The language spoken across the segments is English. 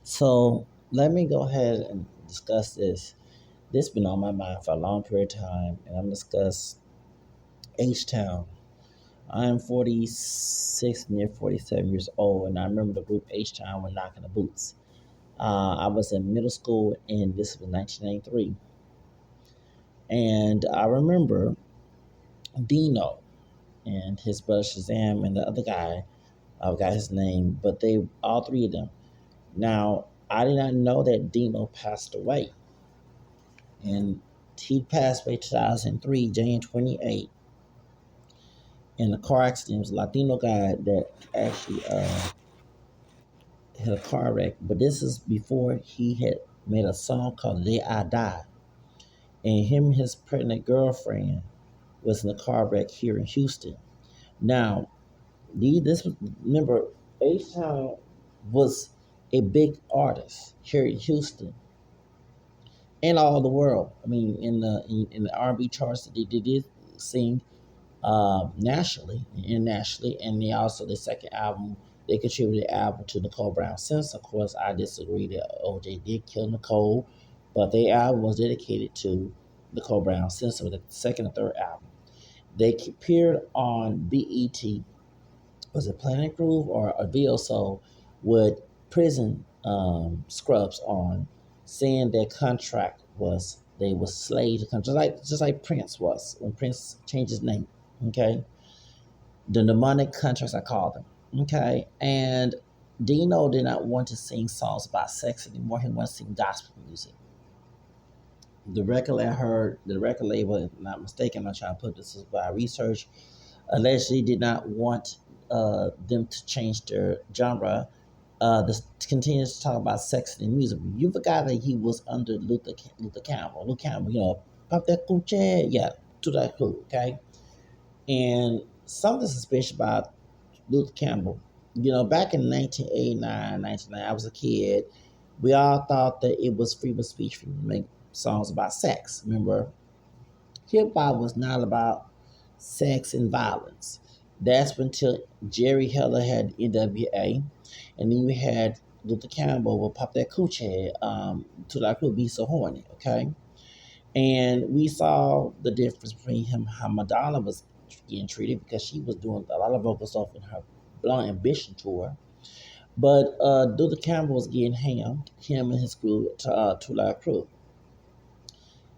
So let me go ahead and discuss this. This has been on my mind for a long period of time, and I'm gonna discuss H Town. I am 46, near 47 years old, and I remember the group H Town when Knockin the Boots. I was in middle school, and this was 1993, and I remember Dino and his brother Shazam and the other guy. I forgot his name, but they all three of them. Now I did not know that Dino passed away, and he passed away 2003, January 28th, in a car accident. It was a Latino guy that actually had a car wreck. But this is before he had made a song called "The Day I Die," and him and his pregnant girlfriend was in a car wreck here in Houston. Now, this was, remember, H Town was a big artist here in Houston and all the world. I mean, in the R&B charts, they did sing nationally and internationally, and they also the second album they contributed the album to Nicole Brown Simpson. Of course, I disagree that OJ did kill Nicole, but their album was dedicated to Nicole Brown Simpson with the second and third album. They appeared on BET, was it Planet Groove or a VSO, with prison scrubs on, saying their contract was they were slaves to contract, just like Prince was when Prince changed his name. Okay, the demonic contracts, I call them. Okay, and Dino did not want to sing songs about sex anymore. He wanted to sing gospel music. The record I heard, the record label, if I'm not mistaken, I'm not trying to put this by research, allegedly did not want them to change their genre. This continues to talk about sex in music. You forgot that he was under Luther Campbell. Luther Campbell, pop that coochie, yeah, to that cool, okay? And something suspicious about Luther Campbell. Back in 1989, 1990, I was a kid. We all thought that it was freedom of speech for to make songs about sex. Remember, hip hop was not about sex and violence. That's until Jerry Heller had NWA, and then you had Luther Campbell with Pop That Coochie, to like would be so horny, okay? And we saw the difference between him, how Madonna was getting treated because she was doing a lot of vocal stuff in her Blunt Ambition tour. But Luther Campbell was getting him and his crew, to La Crew.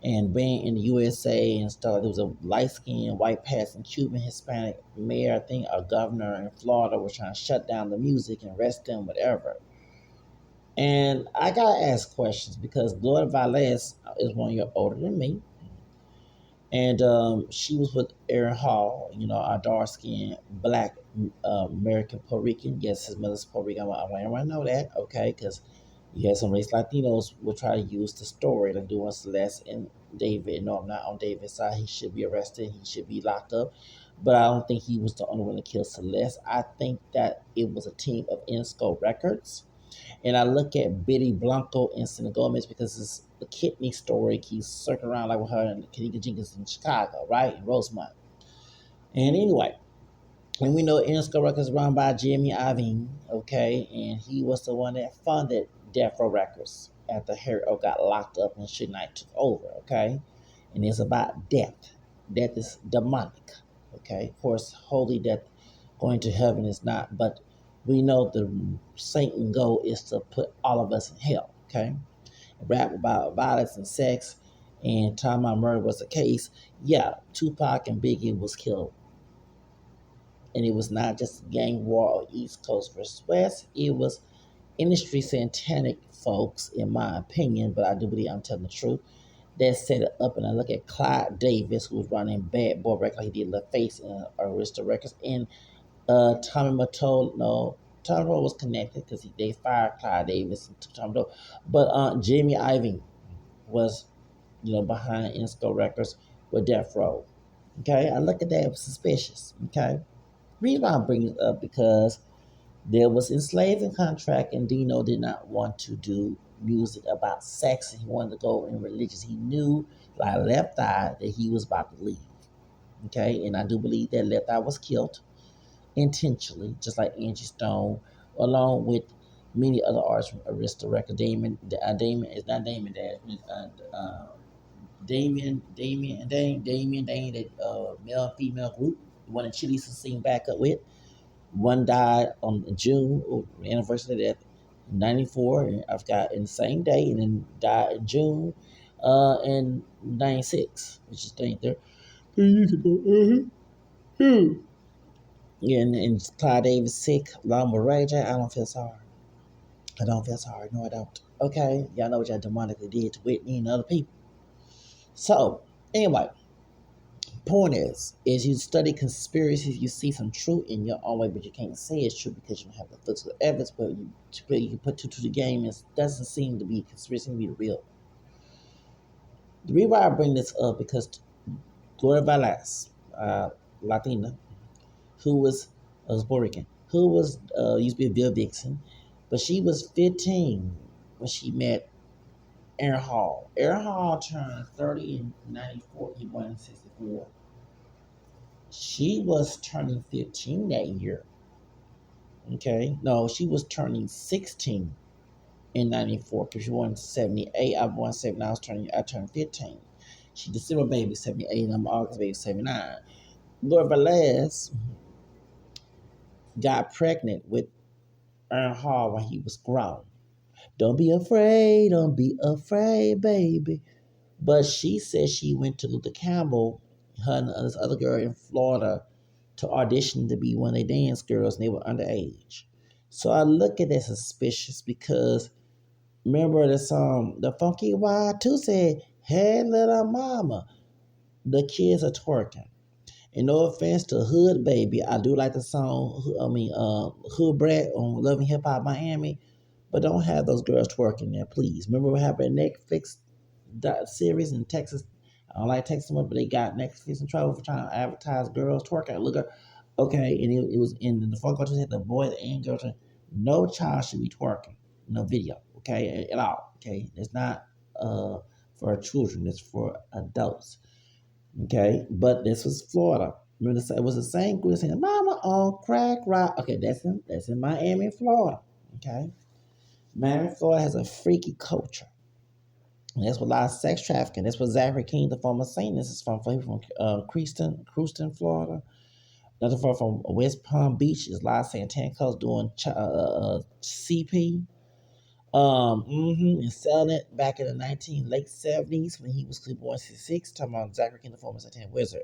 And being in the USA and stuff, there was a light skinned, white passing Cuban Hispanic mayor, I think, or governor in Florida was trying to shut down the music and arrest them, whatever. And I gotta ask questions because Gloria Valles is 1 year older than me, and she was with Aaron Hall, our dark skinned black American Puerto Rican. Yes, his mother's Puerto Rican. I want everyone to know that, okay? Because you had some race Latinos will try to use the story like doing Celeste and David. No, I'm not on David's side. He should be arrested. He should be locked up. But I don't think he was the only one to kill Celeste. I think that it was a team of Insco Records, and I look at Betty Blanco and Selena Gomez because it's the kidney story keeps circling around like with her and Kanika Jenkins in Chicago, right? In Rosemont. And anyway, and we know Interscope Records run by Jimmy Iovine, okay? And he was the one that funded Death Row Records after Harry O got locked up and Suge Knight took over, okay? And it's about death. Death is demonic, okay? Of course, holy death, going to heaven is not, but we know the Satan goal is to put all of us in hell, okay? Rap about violence and sex, and talking about murder was the case. Yeah, Tupac and Biggie was killed, and it was not just a gang war or East Coast versus West. It was industry satanic folks, in my opinion, but I do believe I'm telling the truth, that set it up. And I look at Clyde Davis, who was running Bad Boy Records, like he did LaFace and Arista Records, and Tommy Mottola. No, Tommy Mottola was connected because they fired Clyde Davis and took Tommy Mottola. But Jamie Iovine was, behind Insco Records with Death Row. Okay, I look at that as suspicious. Okay, reason why I'm bringing it up because there was enslaving contract, and Dino did not want to do music about sex, and he wanted to go in religious. He knew, like Left Eye, that he was about to leave. Okay, and I do believe that Left Eye was killed intentionally, just like Angie Stone, along with Many other artists arrest the record. Damon is not Damon Dash. Damien, that male female group, one of Chili's to sing back up with. One died on June, anniversary of death, 94. And I forgot in the same day, and then died in June, in 96, which is 33 years ago. Yeah, and Clyde Davis sick, along with Ray J. I don't feel sorry. I don't feel sorry. No, I don't. Okay, y'all know what y'all demonically did to Whitney and other people. So, anyway, point is you study conspiracies, you see some truth in your own way, but you can't say it's true because you don't have the physical evidence. But you can put two to the game. It doesn't seem to be a conspiracy, to be the real. The reason why I bring this up because Gloria Velez, Latina, who was Puerto Rican, who was used to be a Bill Vixen, but she was 15 when she met Aaron Hall. Aaron Hall turned 30 in 94. He won in 64. She was turning 15 that year. Okay. No, she was turning 16 in 94 because she won 78. I won 79. I turned 15. She December baby 78 and I'm August baby 79. Laura Velez got pregnant with Aaron Hall when he was grown. Don't be afraid, baby. But she said she went to Luther Campbell, her and this other girl in Florida, to audition to be one of their dance girls, and they were underage. So I look at that suspicious because remember the song, the Funky Y2 said, "Hey little mama, the kids are twerking." And no offense to Hood Baby, I do like the song. Hood Brat on Love and Hip Hop Miami, but don't have those girls twerking there, please. Remember what happened in Netflix series in Texas? I don't like Texas much, but they got Netflix in trouble for trying to advertise girls twerking. Look at okay, and it was in the phone culture said the boys and girls. No child should be twerking, no video, okay, at all. Okay, it's not for children; it's for adults. Okay, but this was Florida. Remember, it was the same group saying, "Mama on crack rock." Okay, that's in Miami, Florida. Okay, Miami, Florida has a freaky culture. And that's what a lot of sex trafficking. That's what Zachary King, the former saint, this is from Crewston, Florida. Another from West Palm Beach is a lot of Santana Coast doing CP. And selling it back in the late 70s when he was born 66, talking about Zachary King, the former Santana Wizard.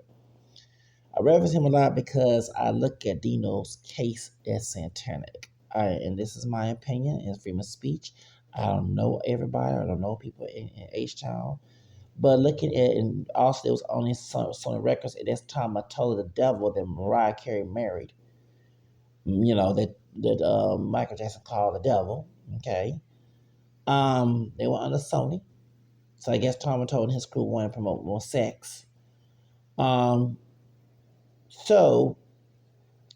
I reference him a lot because I look at Dino's case as satanic. And this is my opinion and freedom of speech. I don't know everybody. I don't know people in H-Town. But looking at, and also there was only Sony Records at this time I told the devil that Mariah Carey married. That Michael Jackson called the devil. Okay. They were under Sony. So I guess Tom told and his crew wanted to promote more sex. Um, so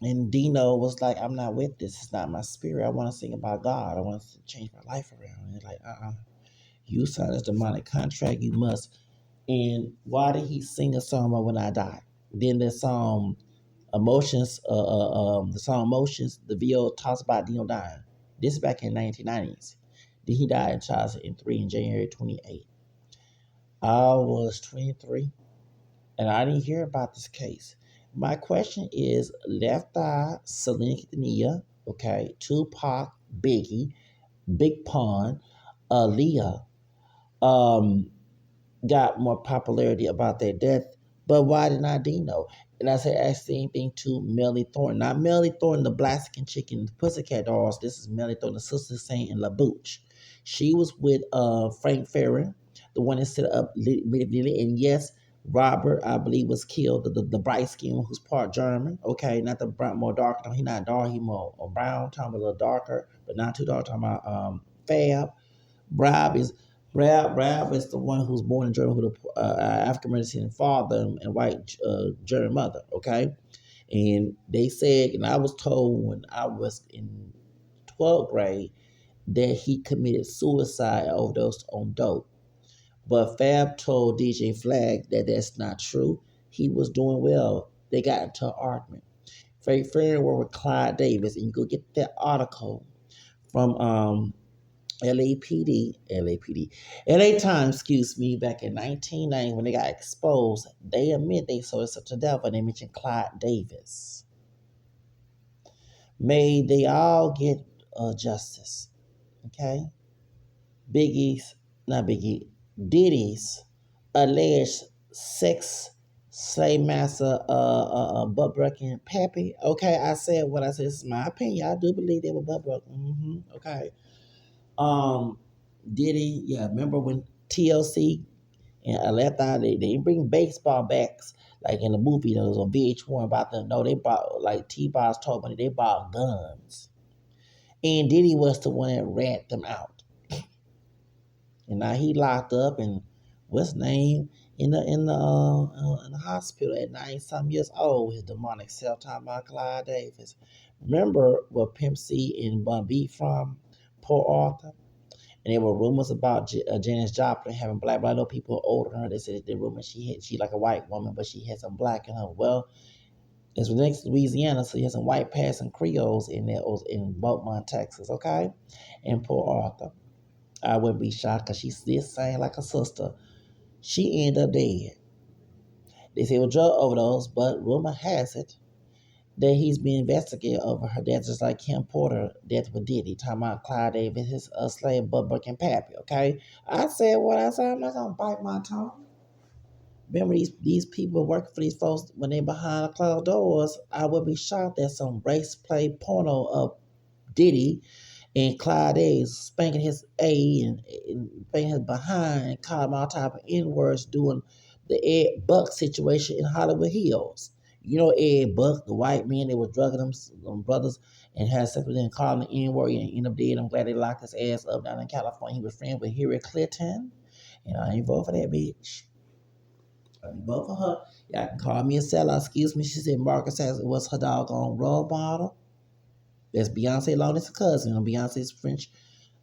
And Dino was like, I'm not with this. It's not my spirit. I want to sing about God. I want to change my life around. And they're like, you signed this demonic contract. You must. And why did he sing a song about when I die? Then the song Emotions, the song Emotions, the video talks about Dino dying. This is back in 1990s. Then he died in childhood in 3 in January 28. I was 23 and I didn't hear about this case. My question is Left Eye, Selena Quintanilla, okay, Tupac, Biggie, Big Pun, Aaliyah, um, got more popularity about their death, but why did not Dino? And I say ask the same thing to Melly Thornton. Not Melly Thornton, the black skin chicken, the Pussycat Dolls. This is Melly Thornton, the sister Saint in La Bouche. She was with Frank Farron, the one that set up Lily. And yes, Robert, I believe, was killed. The bright skin one who's part German. Okay, not the brown, more dark. No, he not dark. He more brown. Talking a little darker, but not too dark. Talking about Fab. Brab is Brab is the one who's born in Germany with a African American father and white German mother. Okay, and they said, and I was told when I was in 12th grade that he committed suicide overdose on dope. But Fab told DJ Flag that that's not true. He was doing well. They got into an argument. Frank Fairwell with Clyde Davis, and you go get that article. from LA Times, excuse me, back in 1990 when they got exposed. They admit they sold it to the devil, and they mentioned Clyde Davis. May they all get justice. Okay? Biggie's, not Biggie, Diddy's alleged sex slave master, butt breaking Pappy. Okay, I said what I said. This is my opinion. I do believe they were butt broken. Okay. Um, Diddy, yeah. Remember when TLC and left out, they didn't bring baseball bats like in the movie that was on VH1 about them. No, they bought, like T-Boss told me, they bought guns. And Diddy was the one that rat them out. And now he locked up and what's his name in the hospital at 90 some years old. His demonic self talking about Clyde Davis. Remember where Pimp C and Bun B from? Port Arthur. And there were rumors about Janis Joplin having black. But I know people older than her. They said the rumor she like a white woman, but she had some black in her. Well, it's next to Louisiana, so you have some white passing Creoles in there in Beaumont, Texas. Okay, and Port Arthur. I wouldn't be shocked because she still sang like a sister. She ended up dead. They say it was drug overdose, but rumor has it that he's being investigated over her death, just like Kim Porter death with Diddy. Talking about Clyde Davis, his slave butt and Pappy. Okay, I said what I said. I'm not gonna bite my tongue. Remember these people working for these folks when they're behind closed doors. I would be shocked that some race play porno of Diddy and Clyde is spanking his and spanking his behind and calling him all type of N words doing the Ed Buck situation in Hollywood Hills. You know Ed Buck, the white man that was drugging them brothers and had sex with them, calling the N word and ended up dead. I'm glad they locked his ass up down in California. He was friends with Hillary Clinton. And I ain't vote for that bitch. I ain't vote for her. Y'all can call me a sellout. Excuse me. She said Marcus has was her doggone role model. That's Beyonce Lawrence's cousin. Beyonce's French.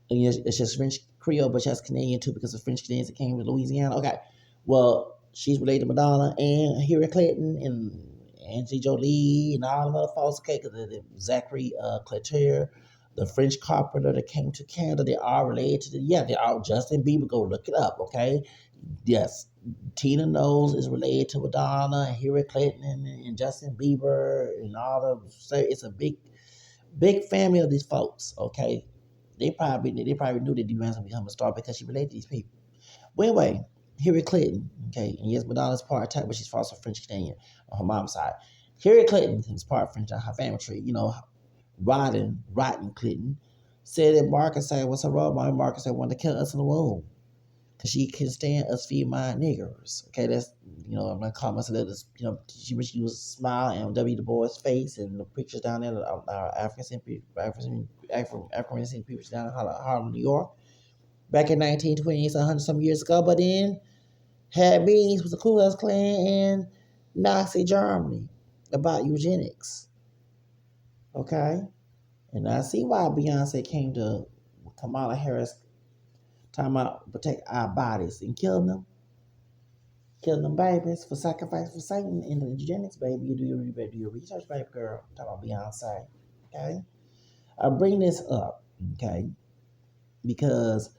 It's just French Creole, but she has Canadian too because of French Canadians that came to Louisiana. Okay. Well, she's related to Madonna and Hillary Clinton and Angie Jolie and all the other folks. Okay, because Zachary Cloutier, the French carpenter that came to Canada, they are related to they are Justin Bieber. Go look it up, okay? Yes. Tina Knowles is related to Madonna and Hillary Clinton and Justin Bieber and all the. It's a big family of these folks, okay? They probably knew that D-Man's gonna become a star because she related to these people. Well, anyway, Hillary Clinton, okay, and yes, Madonna's part Italian, but she's also French Canadian on her mom's side. Hillary Clinton is part French on her family tree. Rotten Clinton said that Marcus said what's her role model. Marcus said wanted to kill us in the womb because she couldn't stand us female niggers. Okay, that's I'm gonna call myself this. She wish she was smiling on W. Du Bois' face and the pictures down there of our African people down in Harlem, New York, back in 1920, so 100 some years ago. But then had meetings with the Ku Klux Klan and Nazi Germany about eugenics. Okay, and I see why Beyonce came to Kamala Harris talking about protect our bodies and killing them babies for sacrifice for Satan in the eugenics, baby. You better do your research, baby girl. Talk about Beyonce. Okay? I bring this up, okay, because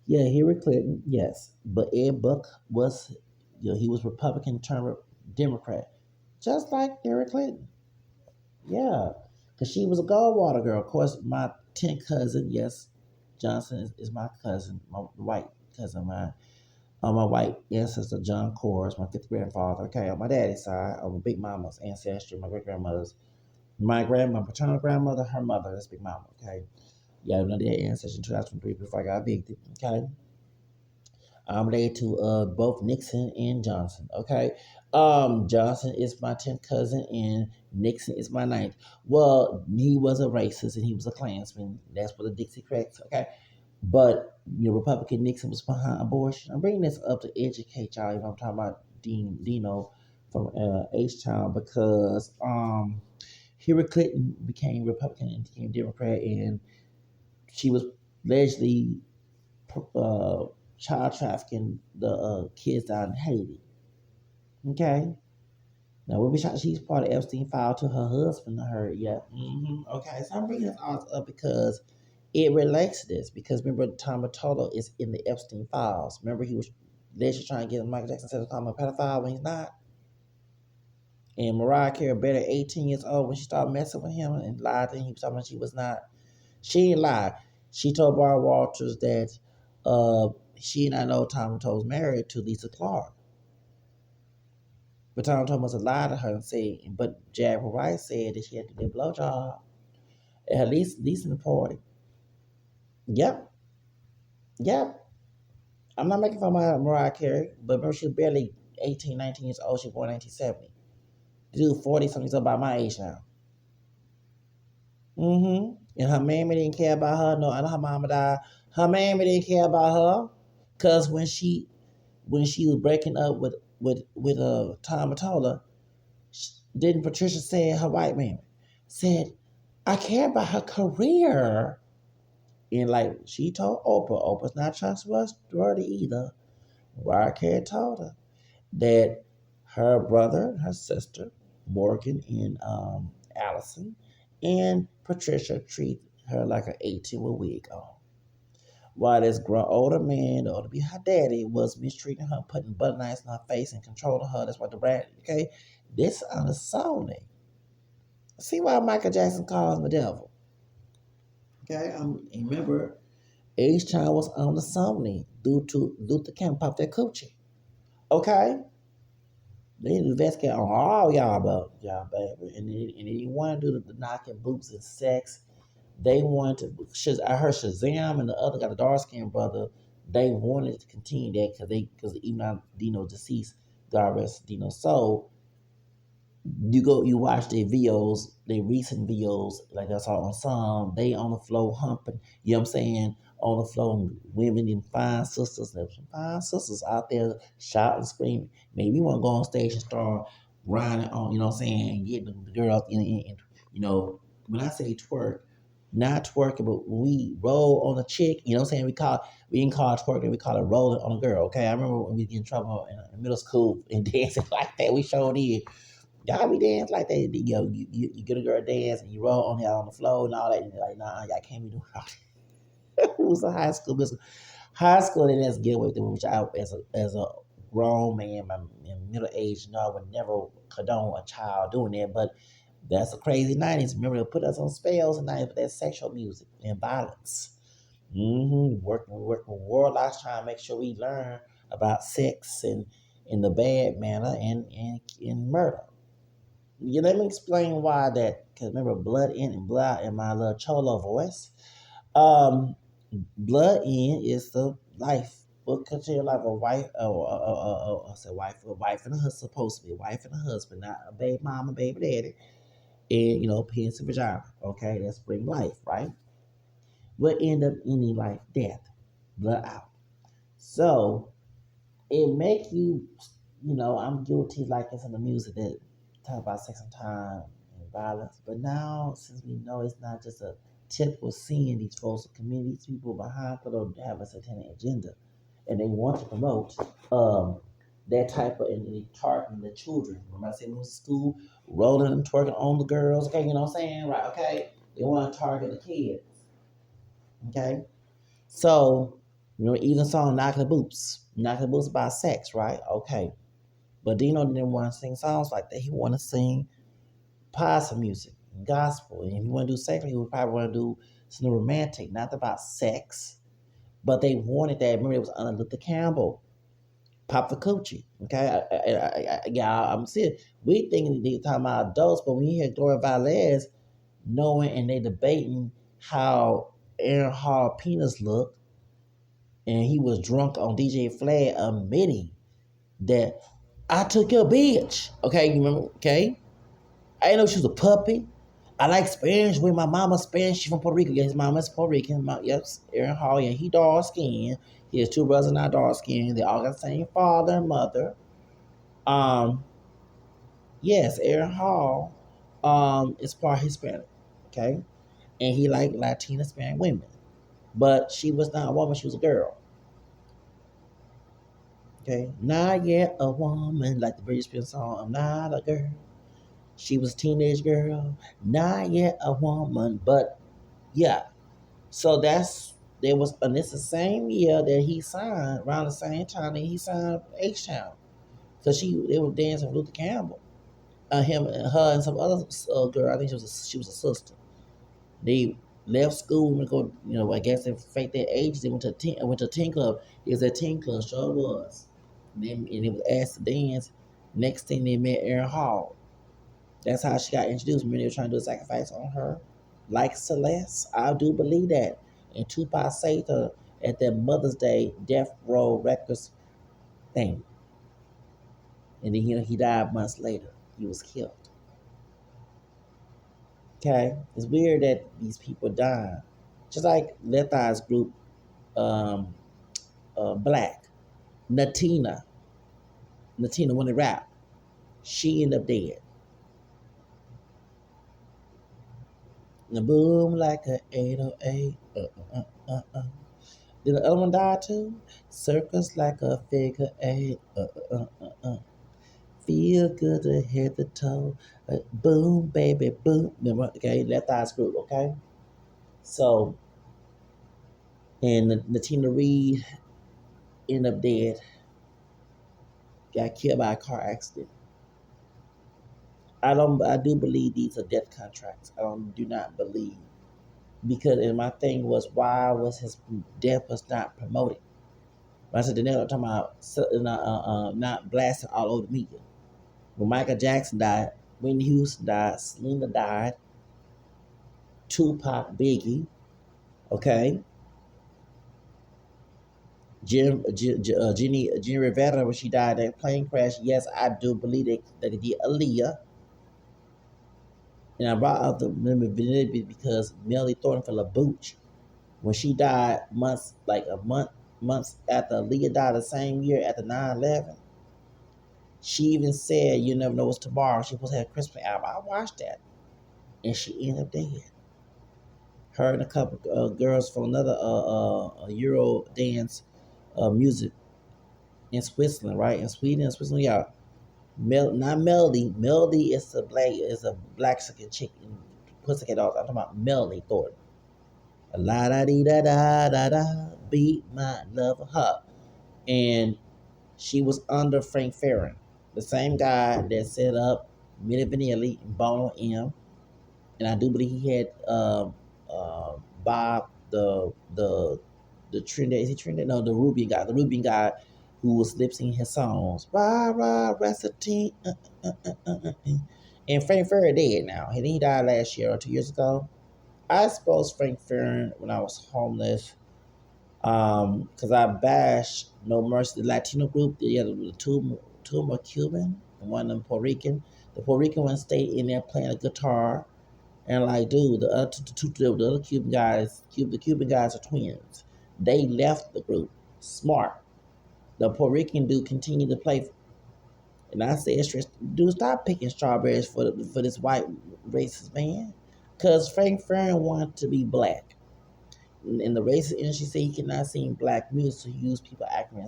Hillary Clinton, yes, but Ed Buck was he was Republican turned Democrat. Just like Hillary Clinton. Yeah. Because she was a Goldwater girl. Of course, my 10th cousin, yes, Johnson is my cousin, my white cousin of mine. My white ancestor, John Kors, my fifth grandfather. Okay, on my daddy's side, of my big mama's ancestry, my great grandmother's, my paternal grandmother, her mother, that's Big Mama. Okay, yeah, I know their ancestry in 2003 before I got evicted. Okay, I'm related to both Nixon and Johnson. Okay, Johnson is my 10th cousin and Nixon is my ninth. Well, he was a racist and he was a Klansman. That's what the Dixie cracks. Okay, but Republican Nixon was behind abortion. I'm bringing this up to educate y'all. I'm talking about Dino from H Town because Hillary Clinton became Republican and became Democrat, and she was allegedly uh, child trafficking the kids down in Haiti. Okay. Now, we'll be shot. She's part of Epstein file to her husband. I heard, yeah. Okay, so I'm bringing this all up because It relates to this because remember Tom Bartolo is in the Epstein files. Remember he was literally trying to get Michael Jackson to call him a pedophile when he's not. And Mariah Carey, better 18 years old when she started messing with him and lied to him. He was talking about she was not. She didn't lie. She told Barbara Walters that she and I know Tom Bartolo was married to Lisa Clark. But Tom Bartolo must have lied to her and said, but Jack Rice said that she had to get a blowjob at least in the party. Yep, yep. I'm not making fun of Mariah Carey, but remember she was barely 18, 19 years old. She was born in 1970. Dude, 40 something, he's about my age now. Mm-hmm. And her mammy didn't care about her. No, I know her mama died. Her mammy didn't care about her. Cause when she was breaking up with Tom Matola, didn't Patricia say her white man said, I care about her career. And like she told Oprah's not trustworthy either. Mariah Carey told her that her brother, her sister, Morgan and Allison, and Patricia treat her like an 18 with a wig on. While this grown older man, or to be her daddy, was mistreating her, putting butter knives in her face and controlling her. That's what the brat, okay? This on the Sony. See why Michael Jackson calls him the devil. Okay, remember, H-Town was on the Sony due to Luther Campbell pop that coochie. Okay? They investigate on all y'all about y'all baby. And they didn't want to do the knocking boots and sex. They wanted to. I heard Shazam and the other got a dark skinned brother. They wanted to continue that because even though Dino deceased, God rest Dino's soul, you watch their videos, their recent videos, like I saw on some, they on the floor humping, you know what I'm saying, on the floor, and women and fine sisters, there's some fine sisters out there shouting, screaming. Maybe you want to go on stage and start grinding on, you know what I'm saying, and getting the girls in, you know, when I say twerk, not twerking, but when we roll on a chick, you know what I'm saying, we didn't call it twerking, we call it rolling on a girl, okay? I remember when we get in trouble in middle school and dancing like that, we showed it. Y'all be dance like that. You get a girl dance and you roll on there on the floor and all that. And you're like, nah, y'all can't be doing all that. It was a high school business. High school, they didn't get with them, which I, as a grown man, in middle age, I would never condone a child doing that. But that's the crazy 90s. Remember, they put us on spells in the 90s with that sexual music and violence. Working warlocks, trying to make sure we learn about sex and in the bad manner and murder. You let me explain why that. Because remember, blood in and blood out in my little cholo voice. Um, Blood in is the life. What consider life a wife? I said wife. A wife and a husband supposed to be a wife and a husband, not a baby mama, baby daddy, and penis and vagina. Okay, that's bring life, right? What end up ending life? Death, blood out. So it make you, I'm guilty like it's in the music that talk about sex and time and violence. But now, since we know it's not just a typical sin, these folks are committing, these people behind closed doors have a satanic agenda, and they want to promote that type of and they targeting the children. Remember I said when we was in school, rolling and twerking on the girls. Okay, you know what I'm saying, right? Okay, they want to target the kids. Okay, so even the song "Knockin the Boots." Knockin the Boots about sex, right? Okay, but Dino didn't want to sing songs like that. He wanted to sing positive music, gospel. And if you want to do sex, he would probably want to do something romantic, not about sex. But they wanted that. Remember, it was under Luther Campbell, Pop the Coochie. Okay, I'm serious. We thinking they talking about adults, but when you hear Gloria Valdez knowing and they debating how Aaron Hall penis looked, and he was drunk on DJ Flag admitting that I took your bitch. Okay, you remember? Okay, I didn't know she was a puppy. I like Spanish with my mama Spanish. She's from Puerto Rico. Yeah, his mama's Puerto Rican. Yes, Aaron Hall. Yeah, he dark skinned. He has two brothers not dark skinned. They all got the same father and mother. Um, yes, Aaron Hall is part Hispanic. Okay, and he liked Latina Hispanic women, but she was not a woman. She was a girl. Okay, not yet a woman, like the British Spears song. I'm not a girl. She was a teenage girl, not yet a woman, but yeah. So that's there was, and it's the same year that he signed, around the same time that he signed H Town, because they were dancing with Luther Campbell, him and her and some other girl. I think she was a sister. They left school and go, I guess they faked their age. They went to a teen club. It was a teen club, sure was. And it was asked to dance. Next thing they met Aaron Hall. That's how she got introduced. Remember they were trying to do a sacrifice on her. Like Celeste, I do believe that. And Tupac saved her at that Mother's Day Death Row Records thing. And then he died months later. He was killed. Okay? It's weird that these people die. Just like Left Eye's group, um, Black. Natina. Natina, when they rap, she ended up dead. And boom like a 808. Did the other one die too? Circles like a figure eight. Feel good to head to toe. Boom, baby, boom. Okay, Left Eye Group, okay? So, and Natina Reed ended up dead. Got killed by a car accident. I do believe these are death contracts. Do not believe. Because, and my thing was, why was his death was not promoted? When I said the name, I'm talking about not blasted all over the media. When Michael Jackson died, Whitney Houston died, Selena died, Tupac, Biggie, okay, Jenny Rivera when she died that plane crash. Yes, I do believe that they did Aaliyah, and I brought up the Vanity because Melly Thornton for LaBooch when she died months after Aaliyah died the same year after 9/11. She even said, "You never know what's tomorrow." She supposed to have a Christmas album. I watched that, and she ended up dead. Her and a couple girls from another Euro dance music in Switzerland, right? In Sweden and Switzerland, yeah. Not Melody. Melody is a black skin chick in Pussycat Dolls. I'm talking about Melody Thornton. La da dee da da da da. Be my love her. And she was under Frank Farron, the same guy that set up Milli Vanilli and Bono M. And I do believe he had Bob the Trinidad. Is he Trinidad? No, the Rubian guy. The Rubian guy who was lip syncing his songs. Rah rah recipe. And Frank Furry dead now. He died last year or 2 years ago. I suppose Frank Furry when I was homeless. Because I bashed No Mercy, the Latino group. The other two were Cuban and one of them Puerto Rican. The Puerto Rican one stayed in there playing a guitar. And like, dude, the other Cuban guys, the Cuban guys are twins. They left the group. Smart. The Puerto Rican dude continued to play. And I said, dude, stop picking strawberries for this white racist man. Because Frank Furry wanted to be black. In the racist industry, said he cannot sing black music, so he used people African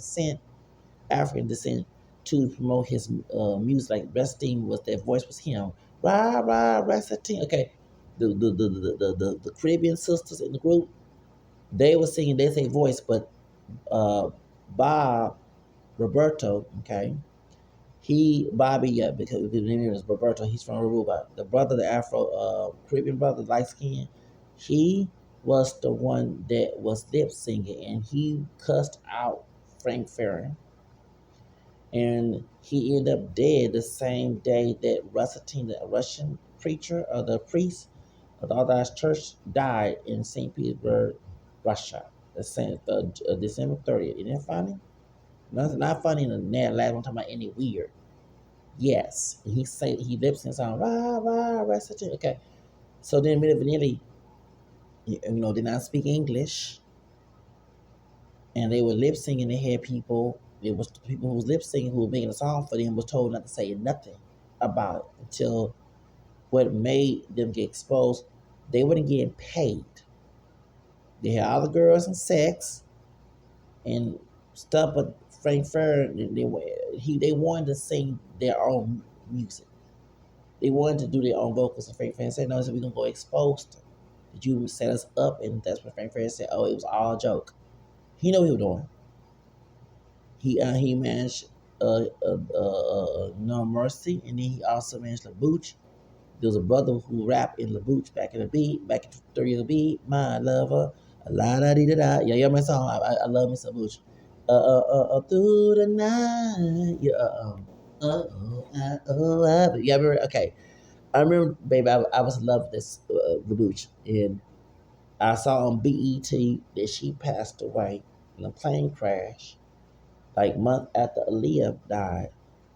descent, to promote his music. Like Resting was their voice was him. Rah rah Resting. Okay, the Caribbean sisters in the group, they were singing. They say voice, but Bob Roberto. Okay, Bobby, yeah, because his name is Roberto. He's from Aruba. The brother, the Afro Caribbean brother, light skin, he was the one that was lip singing, and he cussed out Frank Farron, and he ended up dead the same day that Rasputin, the Russian preacher or the priest of the Orthodox Church, died in St. Petersburg, Russia. December 30th. Isn't that funny? Nothing not funny in the last one talking about any weird. Yes. He lip syncs on rah rah Rasputin. Okay. So then Milli Vanilli, did not speak English, and they were lip singing. They had people. It was the people who was lip singing who were making a song for them was told not to say nothing about it until what made them get exposed. They weren't getting paid. They had all the girls and sex and stuff, but Frank Furr, they wanted to sing their own music. They wanted to do their own vocals, and Frank Furr said, "No, so we're gonna go exposed them." Did you set us up? And that's what Frank Fred said. Oh, it was all a joke. He knew what he was doing. He managed No Mercy, and then he also managed La Booch. There was a brother who rapped in La Booch back in the beat, back in the 30 of the beat. My lover, a la da dee da da. Yeah, yeah, my song. I love me some Booch. Through the night. Yeah, yeah, okay. I remember, baby, I was in love with this La Booch, and I saw on BET that she passed away in a plane crash, like month after Aaliyah died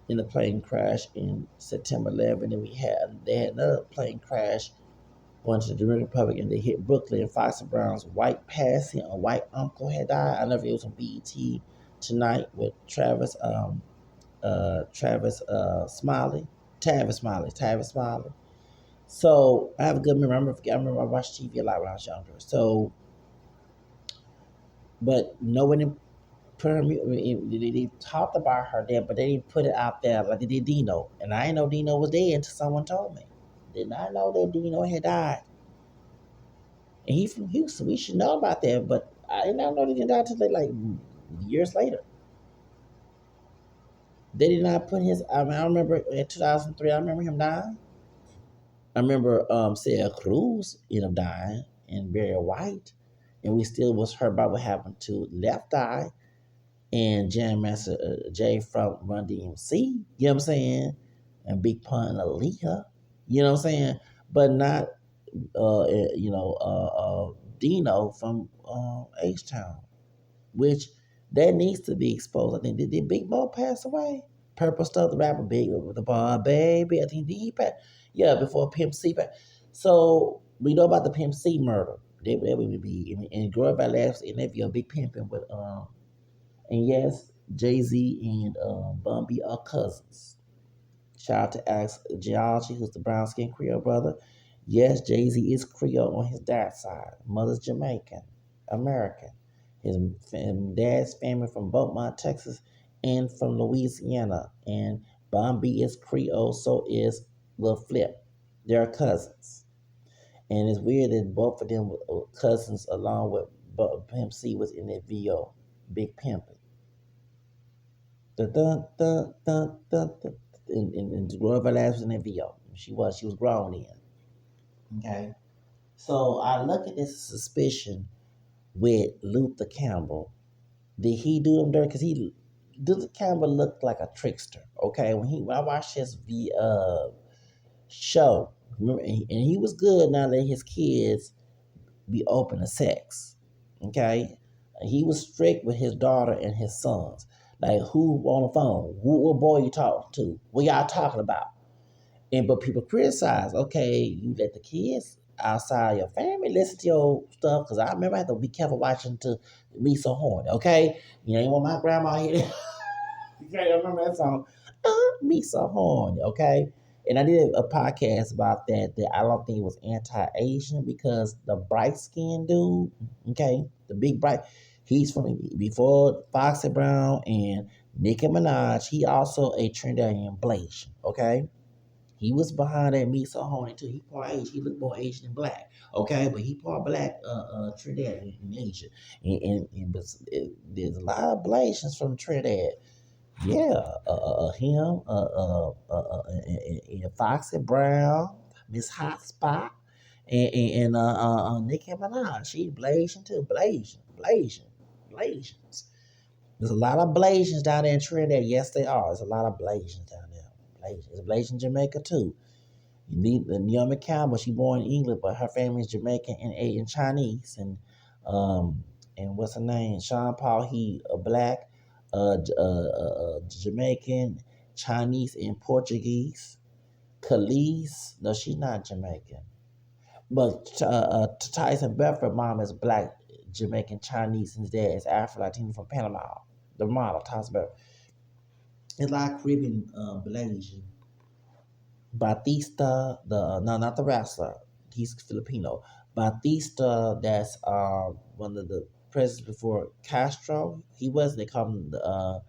in a plane crash in September 11th, and they had another plane crash going to the Dominican Republic, and they hit Brooklyn. And Foxy Brown's white passing, a white uncle had died. I never it was on BET tonight with Travis Smiley, Tavis Smiley. So I have a good memory. I remember I watched TV a lot when I was younger. So, but no one put her. They talked about her there, but they didn't put it out there like they did Dino. And I didn't know Dino was dead until someone told me. Did not know that Dino had died. And he from Houston. We should know about that, but I did not know that he died until like years later. They did not put his. I mean, I remember in 2003. I remember him dying. I remember Celia Cruz ended up dying and Barry White, and we still was heard about what happened to Left Eye and Jam Master Jay from Run DMC. You know what I'm saying? And Big Pun and Aaliyah. You know what I'm saying? But not Dino from H Town, which that needs to be exposed. I think did Big Bo pass away? Purple Stuff, the rapper, Big with the bar, baby. I think did he pass? Yeah, before Pimp C passed. So we know about the Pimp C murder. That would be and Gloria Valez and that video, Big Pimpin' with and yes, Jay Z and Bun B are cousins. Shout out to Alex Geology, who's the brown skinned Creole brother. Yes, Jay Z is Creole on his dad's side. Mother's Jamaican, American. His dad's family from Beaumont, Texas, and from Louisiana. And Bombi is Creole, so is Lil Flip. They're cousins. And it's weird that both of them were cousins along with Pimp C was in that video, Big Pimpin'. Dun, dun, dun, dun, dun, dun. And Gloria Velez was in that video. She was grown in. Okay. So I look at this suspicion with Luther Campbell. Did he do him dirty? Because Luther Campbell looked like a trickster. Okay. When I watched his show, remember, and he was good now letting his kids be open to sex. Okay. He was strict with his daughter and his sons. Like who on the phone? What boy you talking to? What y'all talking about? And but people criticize, okay, you let the kids outside your family listen to your stuff. Cause I remember I had to be careful watching to Me So Horny, okay? You ain't want my grandma here. Okay, I remember that song. Me So Horny, okay? And I did a podcast about that I don't think it was anti-Asian because the bright skinned dude, okay, the big bright, he's from before Foxy Brown and Nicki Minaj. He also a Trinidadian Blasian, okay? He was behind that Me So Horny too. He part Asian. He looked more Asian than black. Okay, but he part black, Trinidad in Asia. There's a lot of Blasians from Trinidad. Yeah, him, and Foxy Brown, Miss Hot Spot, and Nicki Minaj. She Blasian too. Blasians. There's a lot of Blasians down there in Trinidad. Yes, they are. There's a lot of Blasians down there. There's Blasian Jamaica too. You need Naomi Campbell. She born in England, but her family is Jamaican and Chinese. And what's her name? Sean Paul. He a black, Jamaican, Chinese, and Portuguese. Khalees. No, she's not Jamaican. But Tyson Bedford mom is black, Jamaican, Chinese, and his dad is Afro Latino from Panama. The model, Tyson Bedford. It's a lot of Caribbean, Malaysian. Batista, the no, not the wrestler. He's Filipino. Batista, that's one of the presidents before Castro. He was. They call him the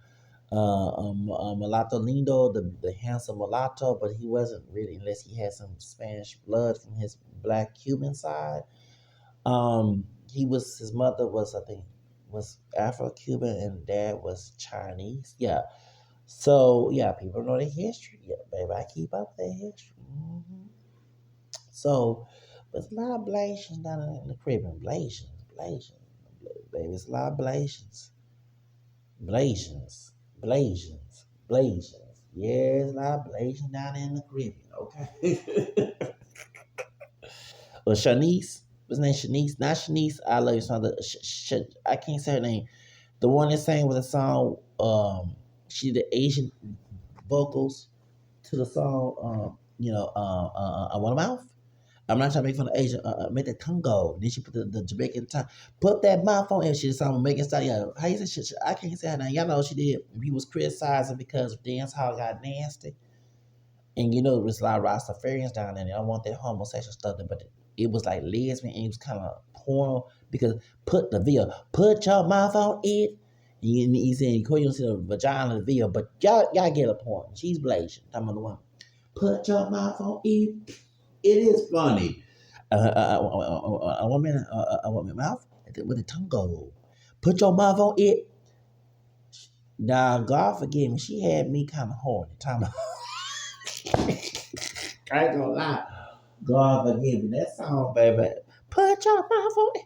mulatto lindo, the handsome mulatto, but he wasn't really unless he had some Spanish blood from his black Cuban side. His mother was, I think, was Afro Cuban and dad was Chinese. Yeah. So yeah, people know their history. Yeah, baby, I keep up with their history. So, but it's a lot of Blasians down in the Caribbean. Blasians, baby, it's a lot of Blasians. Yeah, it's a lot of Blasians down in the Caribbean. Okay. Well, Shanice, what's her name? Shanice, not Shanice. I love you song. I can't say her name. The one that sang with the song. She did Asian vocals to the song. I want a mouth. I'm not trying to make fun of Asia. Make that tongue go. Then she put the Jamaican tongue. Put that mouth on. And she just song making style. Yeah, how you say shit? I can't say her name. Y'all know she did. He was criticizing because dance hall got nasty. And there's a lot of Rastafarians down there. And I don't want that homosexual stuff, but it was like lesbian and it was kind of porno because put your mouth on it. And you saying you don't see the vagina in the video, but y'all get a point. She's blazing. Talking about the one. Put your mouth on it. It is funny. I want my mouth with the tongue go. Put your mouth on it. Now, God forgive me. She had me kind of horny. Time I ain't gonna lie. God forgive me. That song, baby. Put your mouth on it.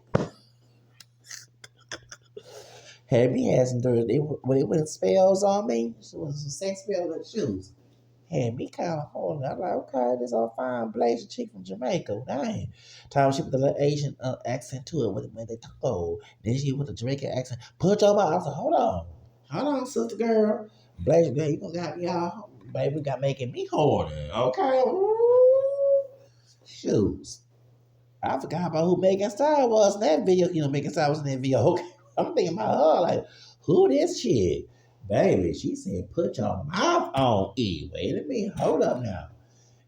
Had me had some dirty. When it went spells on me, it was some sex spells with shoes. Had me kind of horny. I'm like, okay, this all fine blazing chick from Jamaica. Dang. Time she put the little Asian accent to it when they talk. Then she with the Jamaican accent. Put your mouth. I was like, hold on, sister girl. Blazing girl, you gonna got me all, baby, got making me horny. Okay. Ooh. Shoes. I forgot about who Megan Star was in that video. Megan Star was in that video. Okay. I'm thinking about her, like, who this chick? Baby, she said, put your mouth on it. Wait a minute. Hold up now.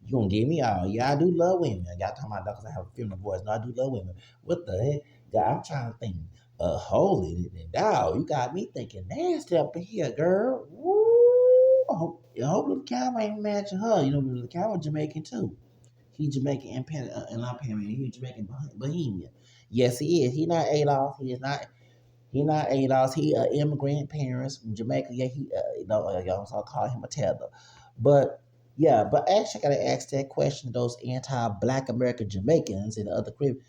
You gonna give me all? Yeah, I do love women. Y'all talking about that because I have a feminine voice. No, I do love women. What the heck? God, I'm trying to think. Holy dog, you got me thinking nasty up in here, girl. Woo! I hope little Cal ain't matching her. Little Cal was Jamaican too. He Jamaican and I'm Panamanian. He Jamaican Bohemian. Yes, he is. He not Adolf. He is not. He not Adolf. He immigrant parents from Jamaica. Yeah, y'all so I call him a tether. But yeah, but actually, I gotta ask that question to those anti-Black American Jamaicans and the other Caribbean.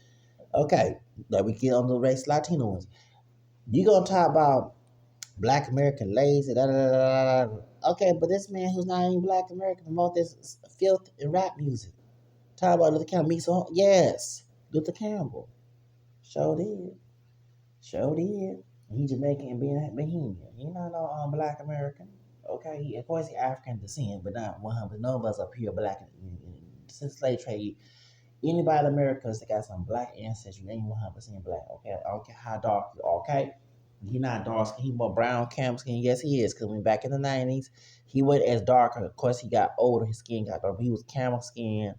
Okay, like we get on the race Latino ones. You gonna talk about Black American lazy? Da, da, da, da, da. Okay, but this man who's not even Black American promote this filth and rap music. Talk about Luther Campbell. Me so yes, Luther Campbell. Sure did. Sure did. He Jamaican and being Bohemian. He not no Black American. Okay, of course he African descent, but not 100. None of us are pure Black. Since slave trade, anybody in America that got some Black ancestry, they ain't 100% Black. Okay, I don't care how dark you are. Okay, he not dark skin. He more brown camel skin. Yes, he is. Cause when back in the 90s, he wasn't as darker. Of course, he got older. His skin got darker. He was camel skin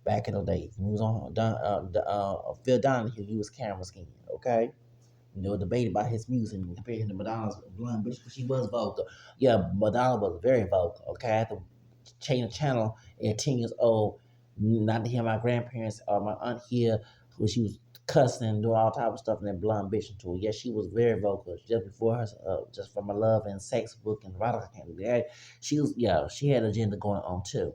back in the days. When he was on Phil Donahue, he was camel skin. Okay. Debate about his music and compared him to Madonna's blonde bitch, but she was vocal. Yeah, Madonna was very vocal. Okay, I had to change the channel at 10 years old, not to hear my grandparents or my aunt here, who she was cussing and doing all type of stuff in that blonde bitch into her. Yeah, she was very vocal just before her, just from my love and sex book and erotica. Yeah, she had an agenda going on too.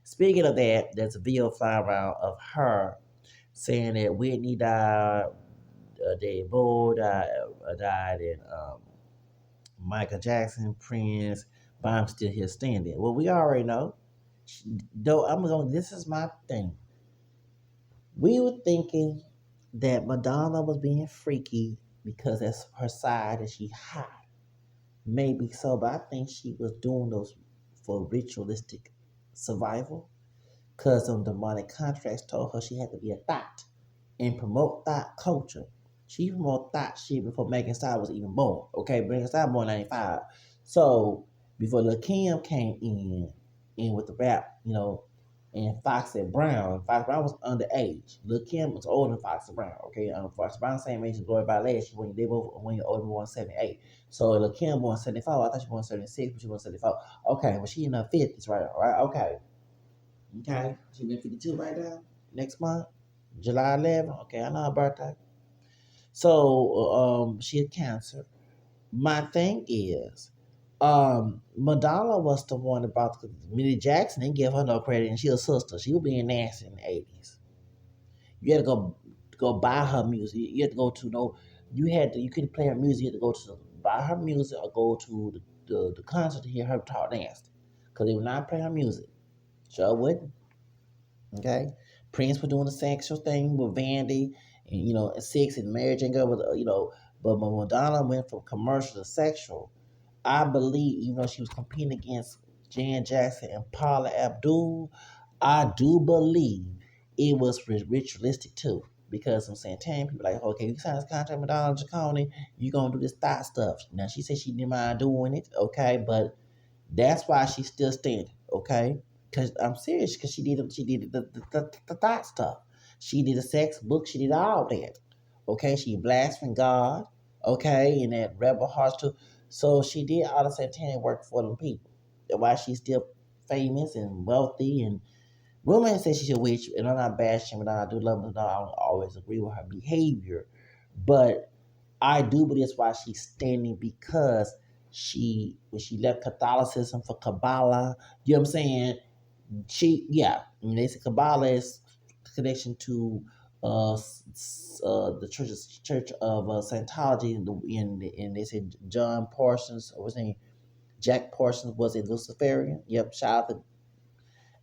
Speaking of that, there's a video flying around of her saying that Whitney died, Dave Bowie died, and Michael Jackson, Prince, but I'm still here standing. Well, we already know. Though I'm going. This is my thing. We were thinking that Madonna was being freaky because that's her side and she hot. Maybe so, but I think she was doing those for ritualistic survival. Because some demonic contracts told her she had to be a thought and promote thought culture. She promoted thought shit before Megan Star was even born. Okay, Megan Star born 95. So before Lil Kim came in with the rap, and Foxy Brown. Foxy Brown was underage. Lil Kim was older than Foxy Brown. Okay, Foxy Brown same age as Glory by Last. When they both when you're older, born 78. So Lil Kim born 75. I thought she born 76, but she born 74. Okay, well she in her 50s, right? All right, okay. Okay, she been 52 right now. Next month. July 11th. Okay, I know her birthday. So she had cancer. My thing is, Madonna was the one about Millie Jackson didn't give her no credit, and she a sister. She was being nasty in the 80s. You had to go buy her music. You had to go to no. You couldn't play her music. You had to go to buy her music or go to the concert to hear her talk nasty, because they would not play her music. Sure wouldn't. Okay, Prince was doing the sexual thing with Vandy, and Six and Mary Jane Girl was but when Madonna went from commercial to sexual, I believe even though she was competing against Jan Jackson and Paula Abdul, I do believe it was ritualistic too. Because I'm saying, Santana people like, okay, you sign this contract with Madonna Jaconi, you gonna do this thought stuff. Now she said she didn't mind doing it, okay, but that's why she's still standing, okay? Because I'm serious, because she did the thought stuff. She did a sex book, she did all that, okay? She blasphemed God, okay, and that rebel hearts too. So she did all the satanic work for them people. That's why she's still famous and wealthy. And women say she's a witch, and I'm not bashing, but I do love her. I don't always agree with her behavior, but I do believe that's why she's standing, because when she left Catholicism for Kabbalah, you know what I'm saying? They say Kabbalah is connection to the Church of Scientology, and they said John Parsons, or what's his name, Jack Parsons was a Luciferian. Yep, shout out to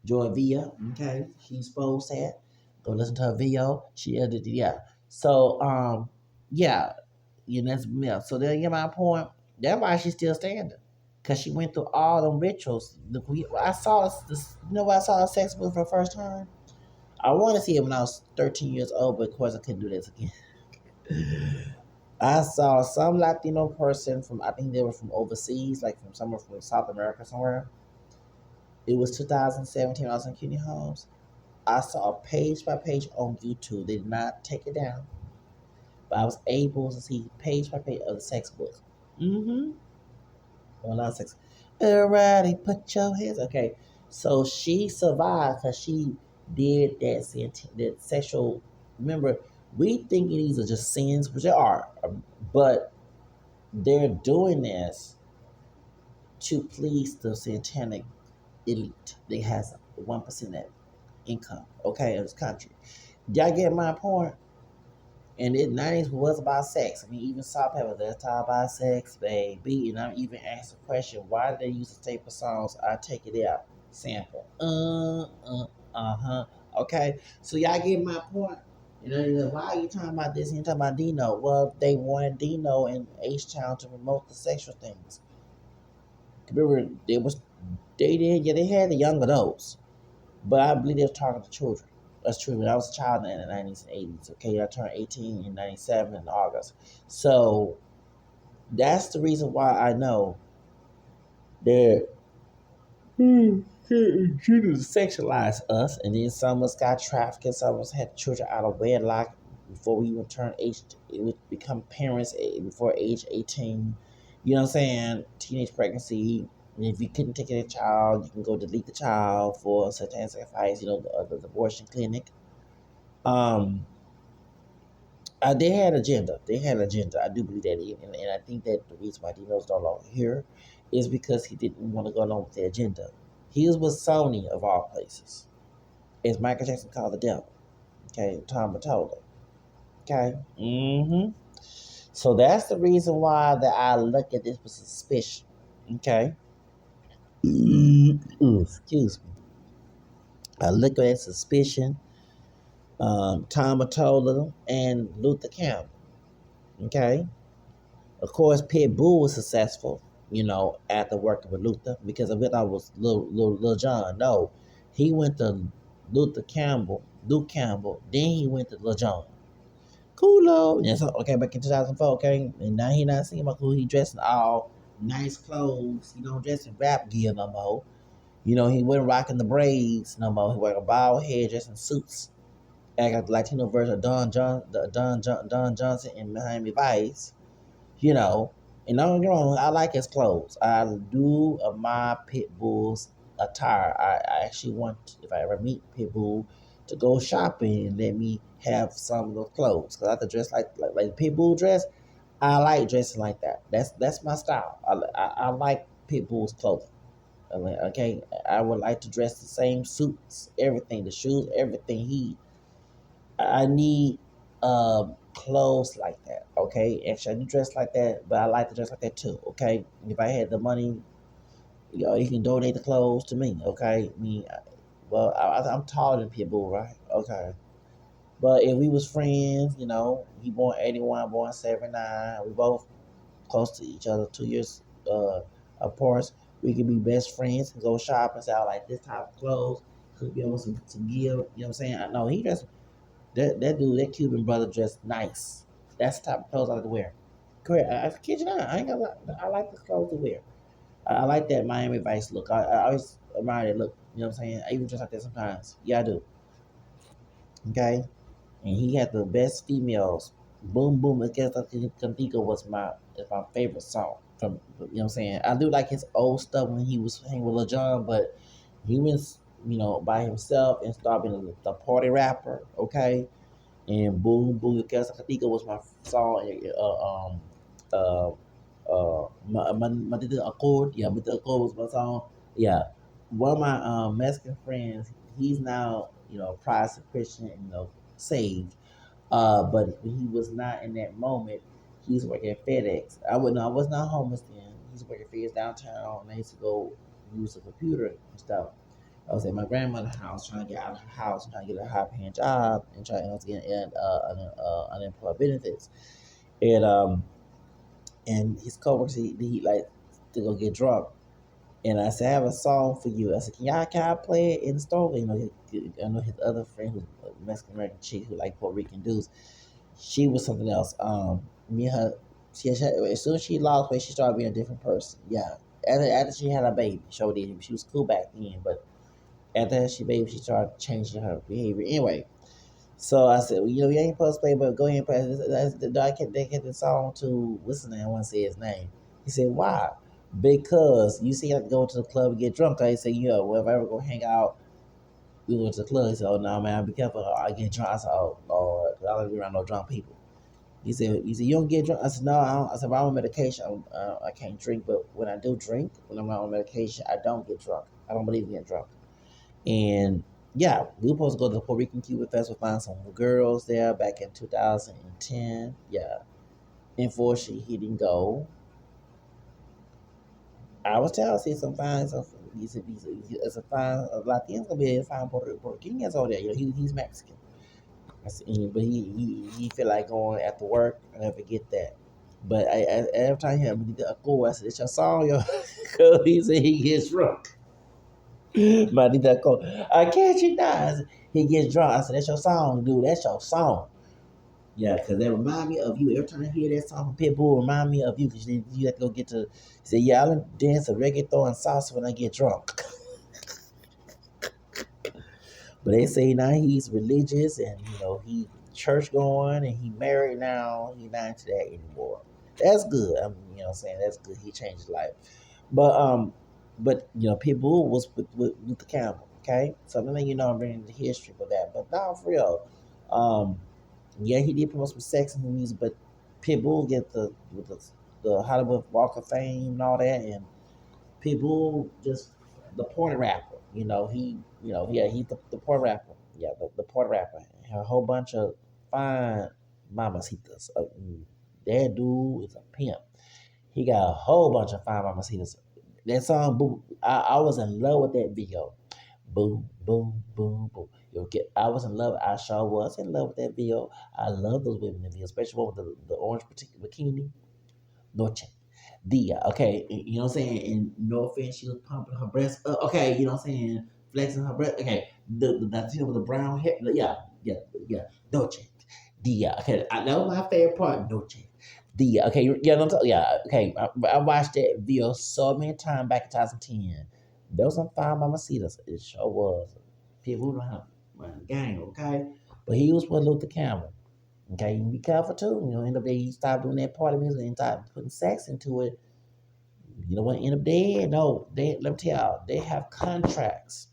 Joy Villa. Okay, she exposed that. Go listen to her video. She did, yeah. So yeah, that's yeah. So there you get my point. That's why she's still standing, cause she went through all them rituals. I saw this. I saw a sex book for the first time. I want to see it when I was 13 years old, but of course I couldn't do this again. I saw some Latino person from, I think they were from overseas, like from somewhere from South America somewhere. It was 2017. I was in Cuny Homes. I saw page by page on YouTube. They did not take it down, but I was able to see page by page of the sex book. Mm-hmm. Well, not sex. Alrighty, put your hands. Okay, so she survived because she did that sexual. Remember, we think these are just sins, which they are, but they're doing this to please the satanic elite. They has 1% net income. Okay, in this country. Y'all get my point? And the 90s was about sex. I mean, even Salt Pepper, let's talk about sex, baby. And I'm even asked the question, why did they use the staple songs? I take it out. Sample. Uh-huh. Okay. So y'all get my point. Why are you talking about this and you talking about Dino? Well, they wanted Dino and H-Town to promote the sexual things. Remember, they had the young adults. But I believe they're talking to children. That's true. When I was a child in the 90s and 80s, okay, I turned 18 in 97 in August. So that's the reason why I know they're trying to sexualize us. And then some of us got trafficked, some of us had children out of wedlock before we even turn age, it would become parents before age 18. You know what I'm saying? Teenage pregnancy. And if you couldn't take care of a child, you can go delete the child for satanic sacrifice, the abortion clinic. Um, they had agenda. They had agenda. I do believe that, and I think that the reason why Dino's no longer here is because he didn't want to go along with the agenda. He was with Sony of all places, as Michael Jackson called the devil. Okay, Tom Mottola. Okay. So that's the reason why that I look at this with suspicion. Okay. Excuse me. I look at it suspicion. Tom Mottola and Luther Campbell. Okay. Of course, Pitbull was successful, after working with Luther, because of it, I was Lil John. No, he went to Luke Campbell, then he went to Lil John. Coolo. Yeah, so, okay, back in 2004, okay, and now he not seeing like who he dressed in all nice clothes. He don't dress in rap gear no more. He wasn't rocking the braids no more. He wearing a bald head, dressed in suits, act like the Latino version of Don Johnson in Miami Vice. you know. And don't get me wrong, I like his clothes. I do admire Pitbull's attire. I actually want, if I ever meet Pitbull, to go shopping and let me have some of those clothes. Cause I like to dress like people dress. I like dressing like that. That's my style. I like Pitbull's clothing. Okay, I would like to dress the same suits, everything, the shoes, everything. I need clothes like that. Okay, actually, I do dress like that, but I like to dress like that too. Okay, if I had the money, you can donate the clothes to me. Okay, well, I'm taller than Pitbull, right? Okay, but if we was friends, he born 81, born 79, we both close to each other, 2 years apart. We could be best friends and go shop and say, I like this type of clothes. Could be able some gear. You know what I'm saying? I know he dressed that dude, that Cuban brother dressed nice. That's the type of clothes I like to wear. Correct. I kid you not. I ain't gonna lie. I like the clothes to wear. I like that Miami Vice look. I always admire that look. You know what I'm saying? I even dress like that sometimes. Yeah, I do. Okay. And he had the best females. Boom Boom Against Contigo is my favorite song from, what I'm saying. I do like his old stuff when he was hanging with Lil Jon, but he went by himself and started being the party rapper. Okay, and Boom Boom Against Contigo was my song. Matita Accord, yeah, Matita Accord was my song. Yeah, one of my Mexican friends, he's now Protestant Christian, saved. But when he was not in that moment, he was working at FedEx. I was not homeless then. He was working at FedEx downtown, and I used to go use the computer and stuff. I was at my grandmother's house trying to get out of her house, trying to get a high paying job, and trying to get unemployed benefits. And and his coworkers, he like to go get drunk. And I said, I have a song for you. I said, can I play it in the store? I know his other friend who's a Mexican American chick who like Puerto Rican dudes. She was something else. Me and her, as soon as she lost weight, she started being a different person. Yeah. After she had a baby, she was cool back then, but after she baby, she started changing her behavior. Anyway, so I said, well, you ain't supposed to play, but go ahead and play. I can dedicate the song to what's his name? I want to say his name. He said, why? Because you see, I go to the club and get drunk. I say, well, if I ever go hang out, we go to the club. He said, oh no, man, be careful. I get drunk. I said, oh Lord, I don't be around no drunk people. He said, you don't get drunk. I said, no, I don't. I said, well, I'm on medication. I can't drink, but when I do drink, when I'm not on medication, I don't get drunk. I don't believe in getting drunk. And yeah, we were supposed to go to the Puerto Rican Cuban Festival, find some girls there back in 2010. Yeah. Unfortunately, he didn't go. I was telling see some fine some he's a fine Latins gonna be a fine Puerto Ricans over there. He's Mexican. But he feel like going after work. I never get that. But every time he had me to go, I said, "It's your song, yo." Cause he said he gets drunk. Manita go, I can't you not? He gets drunk. I said, "That's your song, dude. That's your song." Yeah, because that remind me of you. Every time I hear that song from Pitbull, remind me of you. Because you have to go get to say, yeah, I dance a reggaeton and salsa when I get drunk. But they say now he's religious and he church going and he married now. He's not into that anymore. That's good. What I'm saying, that's good. He changed his life. But Pitbull was with the Campbell. Okay, so then I'm bringing the history for that. But now for real, um, yeah, he did promote some sex in the music, but Pitbull get the Hollywood Walk of Fame and all that, and Pitbull just the porn rapper. Yeah, he's the porn rapper. Yeah, the porn rapper. A whole bunch of fine mamacitas. That dude is a pimp. He got a whole bunch of fine mamacitas. That song, boom, I was in love with that video. Boom, boom, boom, boom. I was in love. I sure was in love with that video. I love those women in the video, especially one with the orange bikini. Noche. Dia. Okay, you know what I'm saying? And no offense, she was pumping her breast up. Okay, you know what I'm saying? Flexing her breast. Okay, the Latina with the brown hair. Yeah, yeah, yeah. Noche. Dia. Okay, that was my favorite part. Noche. Dia. Okay, yeah, yeah. Okay, I watched that video so many times back in 2010. There was some fine mamacitas. It sure was. People who don't have gang, okay? But he was with Luther Campbell. Okay, you be careful too. End up there, you stop doing that party music and start putting sex into it. You know what? End up dead. No, let me tell y'all, they have contracts.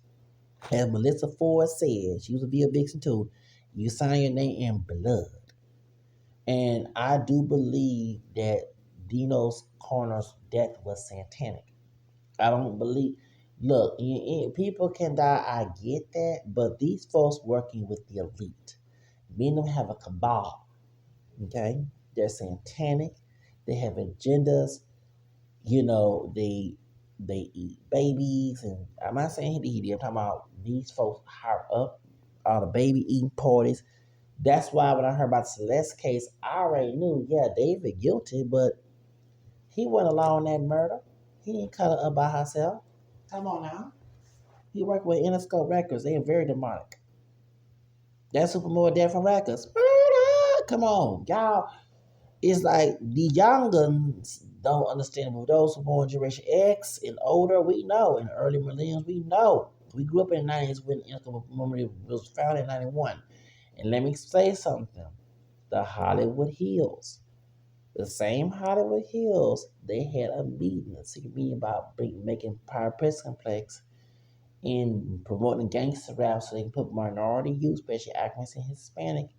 As Melissa Ford said, she was a Via Vixen too. You sign your name in blood. And I do believe that Dino's Conner's death was satanic. I don't believe. Look, people can die. I get that, but these folks working with the elite, many of them have a cabal. Okay, they're satanic. They have agendas. They eat babies, and I'm not saying he did. I'm talking about these folks hire up all the baby eating parties. That's why when I heard about Celeste's case, I already knew, yeah, David guilty, but he wasn't alone in that murder. He didn't cut her up by herself. Come on now. He worked with Interscope Records. They are very demonic. That's Supermodel Dead from Records. Come on, y'all. It's like the youngins don't understand. But those who born Generation X and older, we know. In the early millennials, we know. We grew up in the 90s when Interscope Memory was founded in 91. And let me say something. The Hollywood Hills. The same Hollywood Hills, they had a meeting, a secret meeting about making Power Press Complex and promoting gangster rap so they can put minority youth, especially Africans and Hispanic,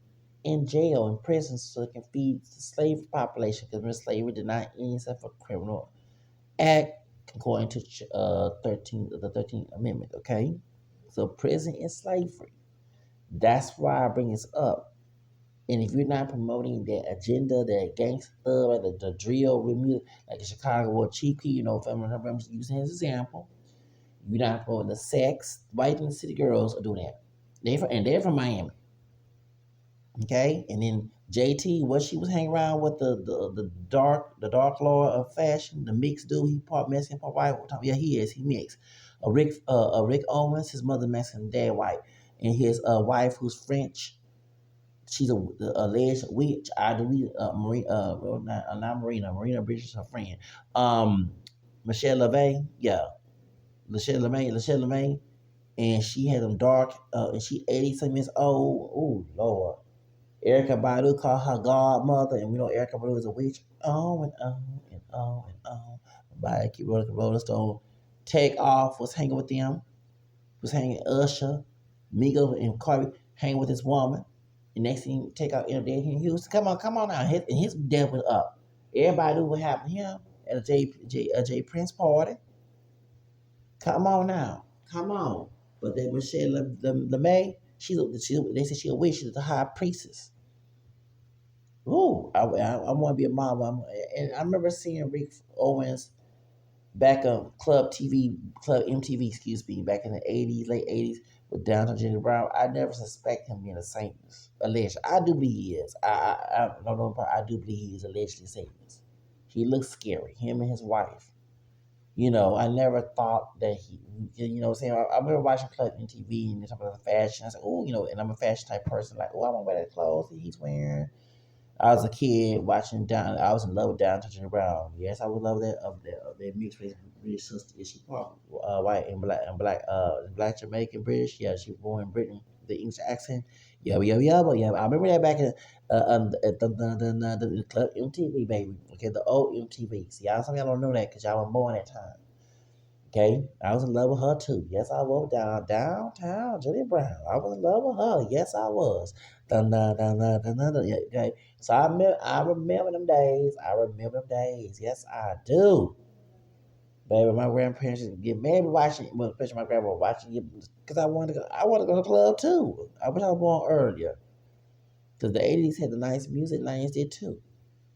in jail, in prison, so they can feed the slave population. Because slavery did not end except for criminal act, according to the 13th Amendment. Okay, so prison is slavery. That's why I bring this up. And if you're not promoting that agenda, that gangster, like the drill, music, like the Chicago or Chief Key, family members using his example, you're not promoting the sex. White and the city girls are doing that. They're from Miami. Okay? And then JT, what she was hanging around with the dark lord of fashion, the mixed dude, he part Mexican, part white. Yeah, he is. He mixed. Rick Owens, his mother Mexican, dad white. And his wife who's French. She's a alleged witch. I believe not Marina. Marina Bridges, her friend. Michelle LeVay, yeah, Michelle LeMay, and she had them dark. And she 80-something years old. Oh Lord, Erica Badu called her godmother, and we know Erica Badu is a witch. On and on and on and on. By keep rolling stone. Take off was hanging with them. Was hanging Usher, Migo, and Cardi hanging with this woman. And next thing, take out there in Houston. Come on now. His death was up. Everybody knew what happened to him at a J Prince party. Come on now. Come on. But then Michelle LeMay, they said she a witch. She's the high priestess. Ooh, I want to be a mom. And I remember seeing Rick Owens back on Club MTV, excuse me, back in the 80s, late 80s, with Downtown Jimmy Brown. I never suspect him being a Satanist. Alleged. I do believe he is. I don't know, but I do believe he is allegedly Satanist. He looks scary. Him and his wife. I never thought that what I'm saying? I remember watching Club MTV and talking about the fashion. I said, oh, and I'm a fashion type person. Like, oh, I want to wear that clothes that he's wearing. I was a kid watching Down. I was in love with Downtown Jimmy Brown. Yes, I would love that of that mixed race British sister. Is she part white and black Jamaican British? Yeah, she was born in Britain. The English accent. Yeah, yeah, yeah, but yeah. I remember that back in at the Club MTV, baby. Okay, the old MTV. See, some of y'all don't know that because y'all were born that time. Okay, I was in love with her too. Yes, I was downtown Julia Brown. I was in love with her. Yes, I was. Dun, dun, dun, dun, dun, dun, dun. Yeah, okay, so I remember them days. I remember them days. Yes, I do. Baby, my grandparents used to get mad watching, well, especially my grandma watching it because I wanted to go. I wanted to go to the club too. I wish I was born earlier because the '80s had the nice music. '90s did too.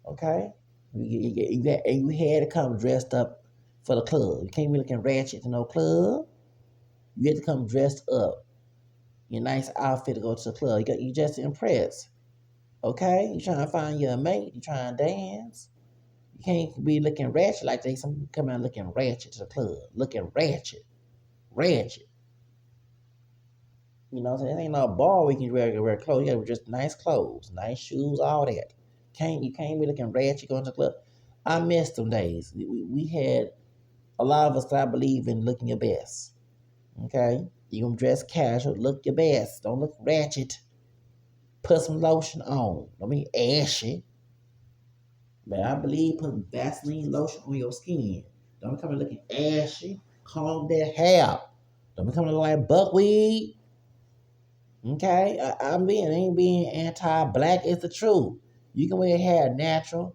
Okay, you had to come dressed up for the club. You can't be looking ratchet to no club. You had to come dressed up, your nice outfit to go to the club. You just to impress. Okay, you trying to find your mate. You trying to dance. You can't be looking ratchet like they some come out looking ratchet to the club, looking ratchet. So it ain't no bar where you can wear clothes. You gotta wear just nice clothes, nice shoes, all that. You can't be looking ratchet going to the club. I miss them days. We had a lot of us that I believe in looking your best. Okay? You gonna dress casual, look your best. Don't look ratchet. Put some lotion on. Don't be ashy. But I believe putting Vaseline lotion on your skin. Don't be coming looking ashy. Comb that hair. Don't be coming looking like buckwheat. Okay, ain't being anti-black. It's the truth. You can wear your hair natural,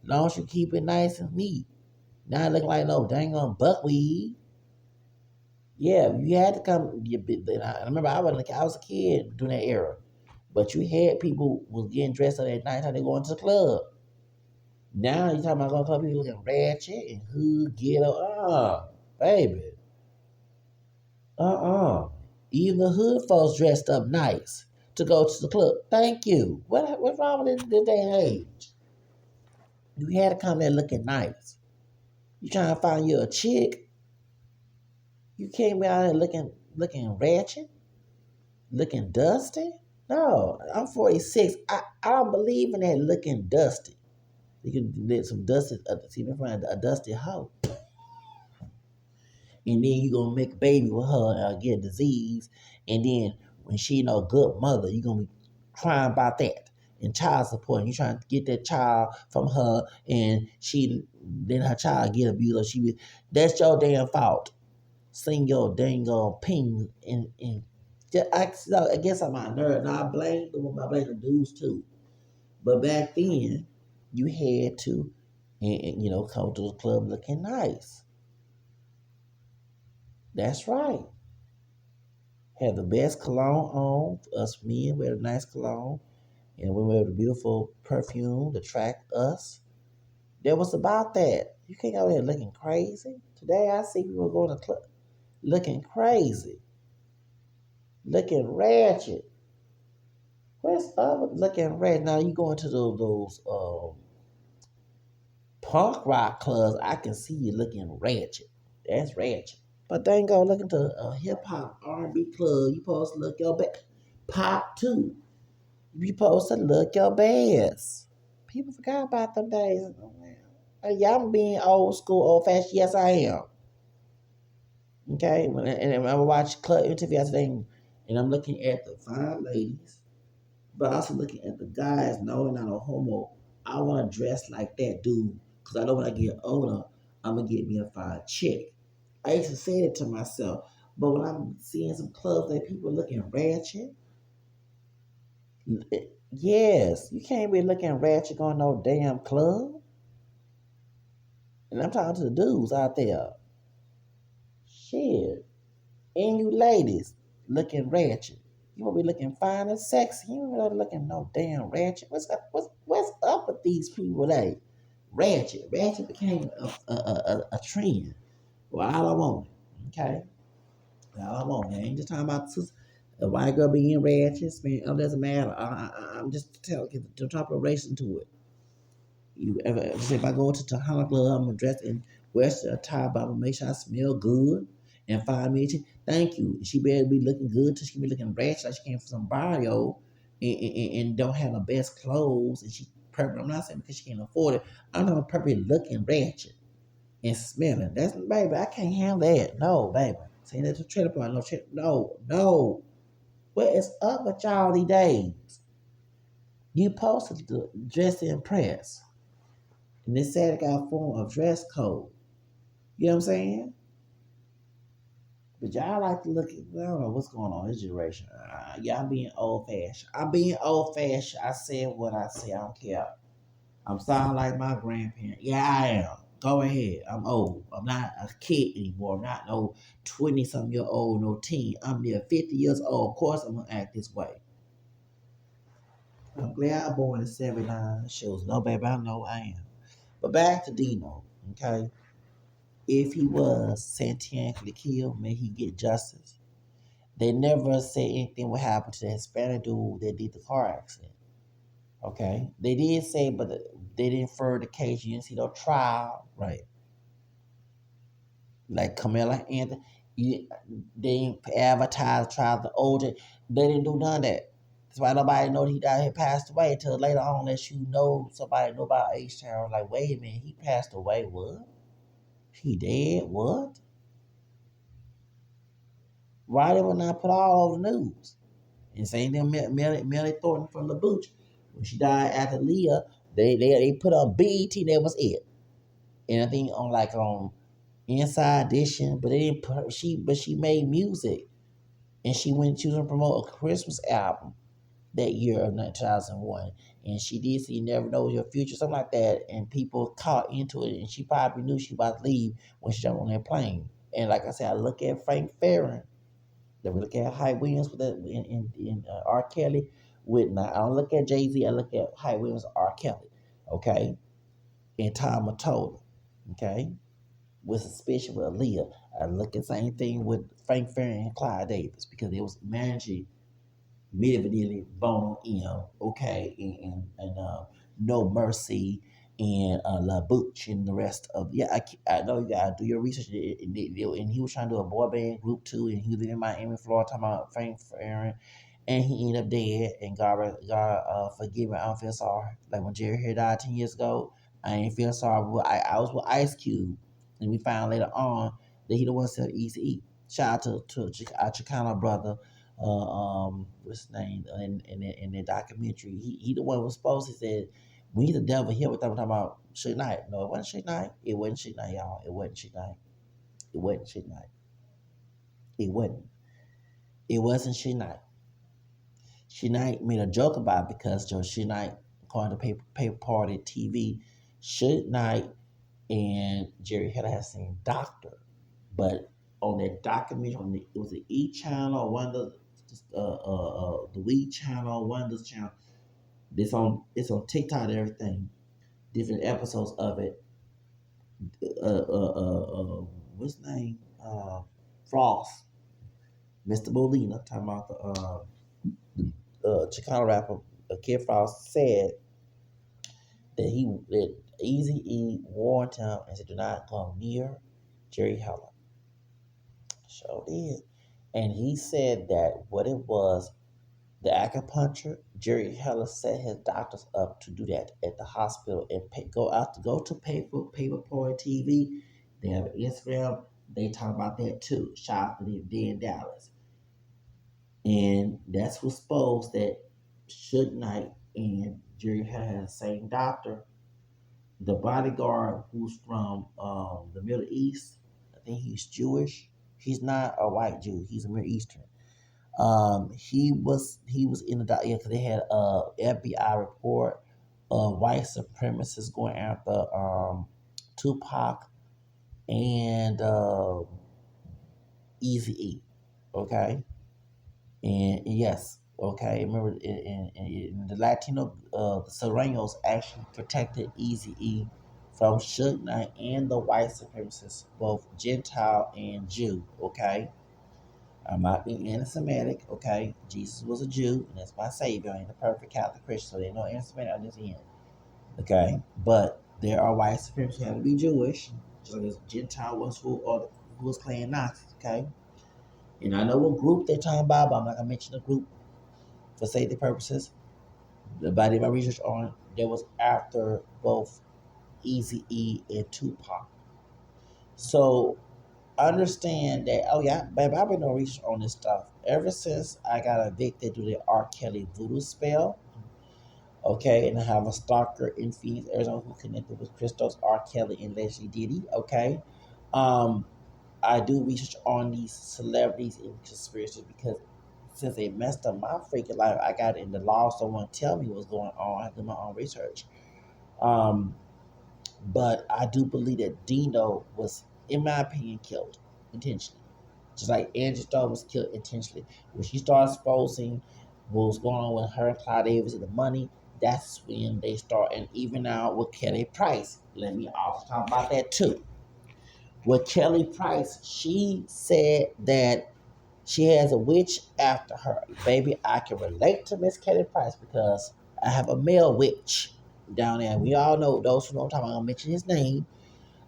as long as you keep it nice and neat. Not looking like no dang on buckwheat. Yeah, you had to come. I remember I was a kid during that era, but you had people was getting dressed up at night time they going to the club. Now you talking about going to club people looking ratchet and hood ghetto. Baby, even the hood folks dressed up nice to go to the club. Thank you. What's wrong with this day and age? You had to come there looking nice. You trying to find you a chick? You can't be out there looking ratchet, looking dusty. No, I'm 46. I don't believe in that looking dusty. You can let some dusty, see me find a dusty hoe, and then you gonna make a baby with her and get a disease, and then when she no good mother, you gonna be crying about that and child support. And you trying to get that child from her, and then her child get abused, or that's your damn fault. Sing your dang ping and I guess I'm a nerd. Now I blame the dudes too. But back then, you had to, come to the club looking nice. That's right. Have the best cologne on. Us men wear a nice cologne, and we wear the beautiful perfume to attract us. That was about that. You can't go there looking crazy. Today I see people going to club looking crazy, looking ratchet. What's up with looking ratchet? Now you go into those punk rock clubs. I can see you looking ratchet. That's ratchet. But they ain't gonna look into a hip hop R&B club. You supposed to look your best. Pop too. You supposed to look your best. People forgot about them days. Yeah, I'm being old school, old fashioned. Yes, I am. Okay, and I watch club interviews today, and I'm looking at the fine ladies, but also looking at the guys. No, not a homo. I want to dress like that dude because I know when I get older, I'm gonna get me a fine chick. I used to say it to myself, but when I'm seeing some clubs that people looking ratchet, yes, you can't be looking ratchet on no damn club. And I'm talking to the dudes out there. Shit. And you ladies looking ratchet. You want to be looking fine and sexy. You ain't really looking no damn ratchet. What's up with these people today? Ratchet. Ratchet became a trend. Well, all I want. Okay? All I want. I ain't just talking about a white girl being ratchet. Man, it doesn't matter. I'm just telling you the top of race into it. You ever if I go to Tahana Club, I'm gonna dress in Western attire, but I'm gonna make sure I smell good and find me. Thank you. She better be looking good till she be looking ratchet like she came from some barrio and don't have the best clothes and she perfect. I'm not saying because she can't afford it. I'm not perfectly looking ratchet and smelling. That's baby, I can't handle that. No, baby. Saying that to trailer park, no. What is up with y'all these days? You supposed to dress to impress. And this said it got a form of dress code. You know what I'm saying? But y'all like to look at, I don't know what's going on in this generation. Yeah, I'm being old fashioned. I'm being old fashioned. I said what I say. I don't care. I'm sounding like my grandparents. Yeah, I am. Go ahead. I'm old. I'm not a kid anymore. I'm not no 20 something year old, no teen. I'm near 50 years old. Of course, I'm going to act this way. I'm glad I was born in 79. Shows no, baby, I know I am. But back to Dino, okay? If he was sentiently killed, may he get justice. They never say anything would happen to the Hispanic dude that did the car accident. Okay, they did say, but they didn't infer the case. You didn't see no trial, right? Like Camilla Anthony, they didn't advertise trial. The older, they didn't do none of that. That's why nobody know he died. He passed away until later on, unless you know somebody know about H Town. Like, wait a minute, he passed away. What? He dead? What? Why they would not put all over the news? And same thing Melly Thornton from the Booch. When she died after Leah, they put on BET, that was it. And I think on Inside Edition, but they didn't put she made music. and she was going to promote a Christmas album that year of 2001. And she did say, "You never know your future," something like that. And people caught into it. And she probably knew she was about to leave when she jumped on that plane. And like I said, I look at Frank Farron. Then we look at Hype Williams with that in R. Kelly. I don't look at Jay-Z. I look at Hype Williams and R. Kelly. Okay? And Tom Mottola. Okay? With suspicion with Aaliyah. I look at the same thing with Frank Farron and Clyde Davis because it was managing Evidently Bono M, okay, and No Mercy and La Butch and the rest of I know you gotta do your research. And he was trying to do a boy band group too, and he was in Miami, Florida, talking about Frank Aaron, and he ended up dead. And God forgive me, I don't feel sorry. Like when Jerry here died 10 years ago, I ain't feel sorry. But I was with Ice Cube, and we found later on that he the one said Easy E. Shout out to our Chicano brother what's his name in the documentary. He the one who was supposed. He said, "We the devil here." We're talking about Suge Knight. No, it wasn't Suge Knight. It wasn't Suge Knight, y'all. It wasn't Suge Knight. It wasn't Suge Knight. It wasn't. It wasn't Suge Knight. Suge Knight made a joke about it because Suge Knight, according to Paper Party TV, Suge Knight and Jerry Heller had seen Doctor, but on that documentary, it was an E channel, one of the Weed channel, one of those channels. It's on TikTok and everything. Different episodes of it. What's his name? Frost, Mr. Molina, talking about the Chicano rapper, Kid Frost said that Easy E warned him and said, "Do not go near Jerry Heller." Sure did. And he said that what it was, the acupuncture, Jerry Heller set his doctors up to do that at the hospital and go to paper Party TV. They have Instagram. They talk about that too. Shout out to them in Dallas. And that's what's supposed that Suge Knight and Jerry Heller had the same doctor. The bodyguard who's from the Middle East, I think he's Jewish. He's not a white Jew. He's a Middle Eastern. He was in the because they had a FBI report of white supremacists going after Tupac and Easy E. Okay, and yes, okay. Remember, in the Latino, the Serranos actually protected Easy E from Suge Knight and the white supremacists, both Gentile and Jew. Okay. I'm not being anti-Semitic, okay? Jesus was a Jew, and that's my Savior. I ain't a perfect Catholic Christian, so there's no anti-Semitic on this end, okay? But there are white supremacists who have to be Jewish, just like there's Gentile ones who was playing Nazis, okay? And I know what group they're talking about, but I'm not gonna mention the group for safety purposes. But I did my research on that was after both Easy E and Tupac. So understand that, oh yeah, baby, I've been doing research on this stuff ever since I got evicted due to the R. Kelly voodoo spell. Okay, and I have a stalker in Phoenix, Arizona who connected with Christos, R. Kelly, and Leslie Diddy. Okay. Um, I do research on these celebrities and conspiracies because since they messed up my freaking life, I got in the law. Someone tell me what's going on. I do my own research. Um, but I do believe that Dino was, in my opinion, killed intentionally. Just like Angie Stone was killed intentionally. When she started exposing what was going on with her and Clyde Davis and the money, that's when they start. And even now with Kelly Price, let me also talk about that too. With Kelly Price, she said that she has a witch after her. Baby, I can relate to Miss Kelly Price because I have a male witch down there. We all know those who know what I'm talking about. I'm gonna mention his name,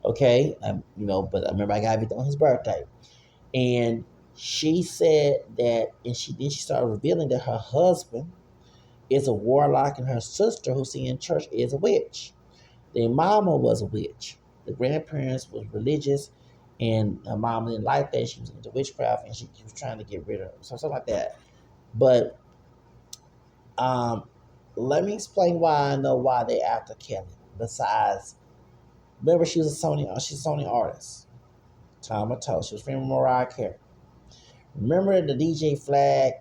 okay? But I remember I got it on his birthday, and she said that, and she started revealing that her husband is a warlock, and her sister, who's in church, is a witch. Their mama was a witch. The grandparents was religious, and her mom didn't like that. She was into witchcraft, and she was trying to get rid of her. So something like that. But um, let me explain why I know why they after Kelly. Besides, remember she's a Sony artist. Tom Mattel. She was friend with Mariah Carey. Remember the DJ Flag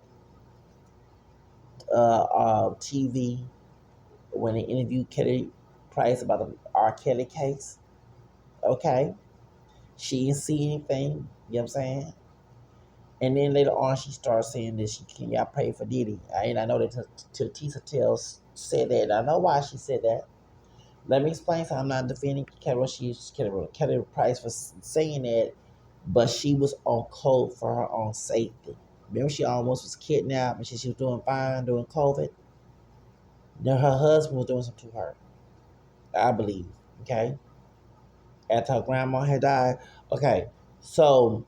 TV when they interviewed Kelly Price about the R. Kelly case? Okay. She didn't see anything. You know what I'm saying? And then later on, she started saying that she can y'all pray for Diddy. I know that Tisa Tells said that. I know why she said that. Let me explain. So I'm not defending Kelly Price for saying that, but she was on code for her own safety. Remember, she almost was kidnapped and she was doing fine during COVID. Then her husband was doing something to her, I believe. Okay, after her grandma had died. Okay, so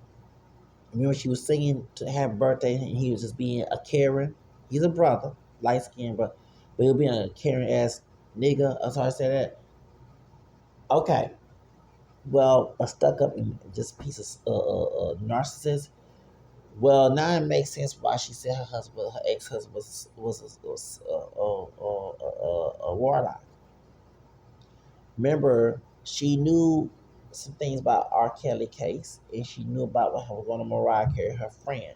remember she was singing to have birthday and he was just being a Karen. He's a brother, light skinned brother, but he was being a Karen ass nigga. I'm sorry I said that. Okay, well, a stuck up and just piece of narcissist. Well, now it makes sense why she said her ex husband was a warlock. Remember, she knew some things about R. Kelly case, and she knew about what was going on Mariah Carey, her friend.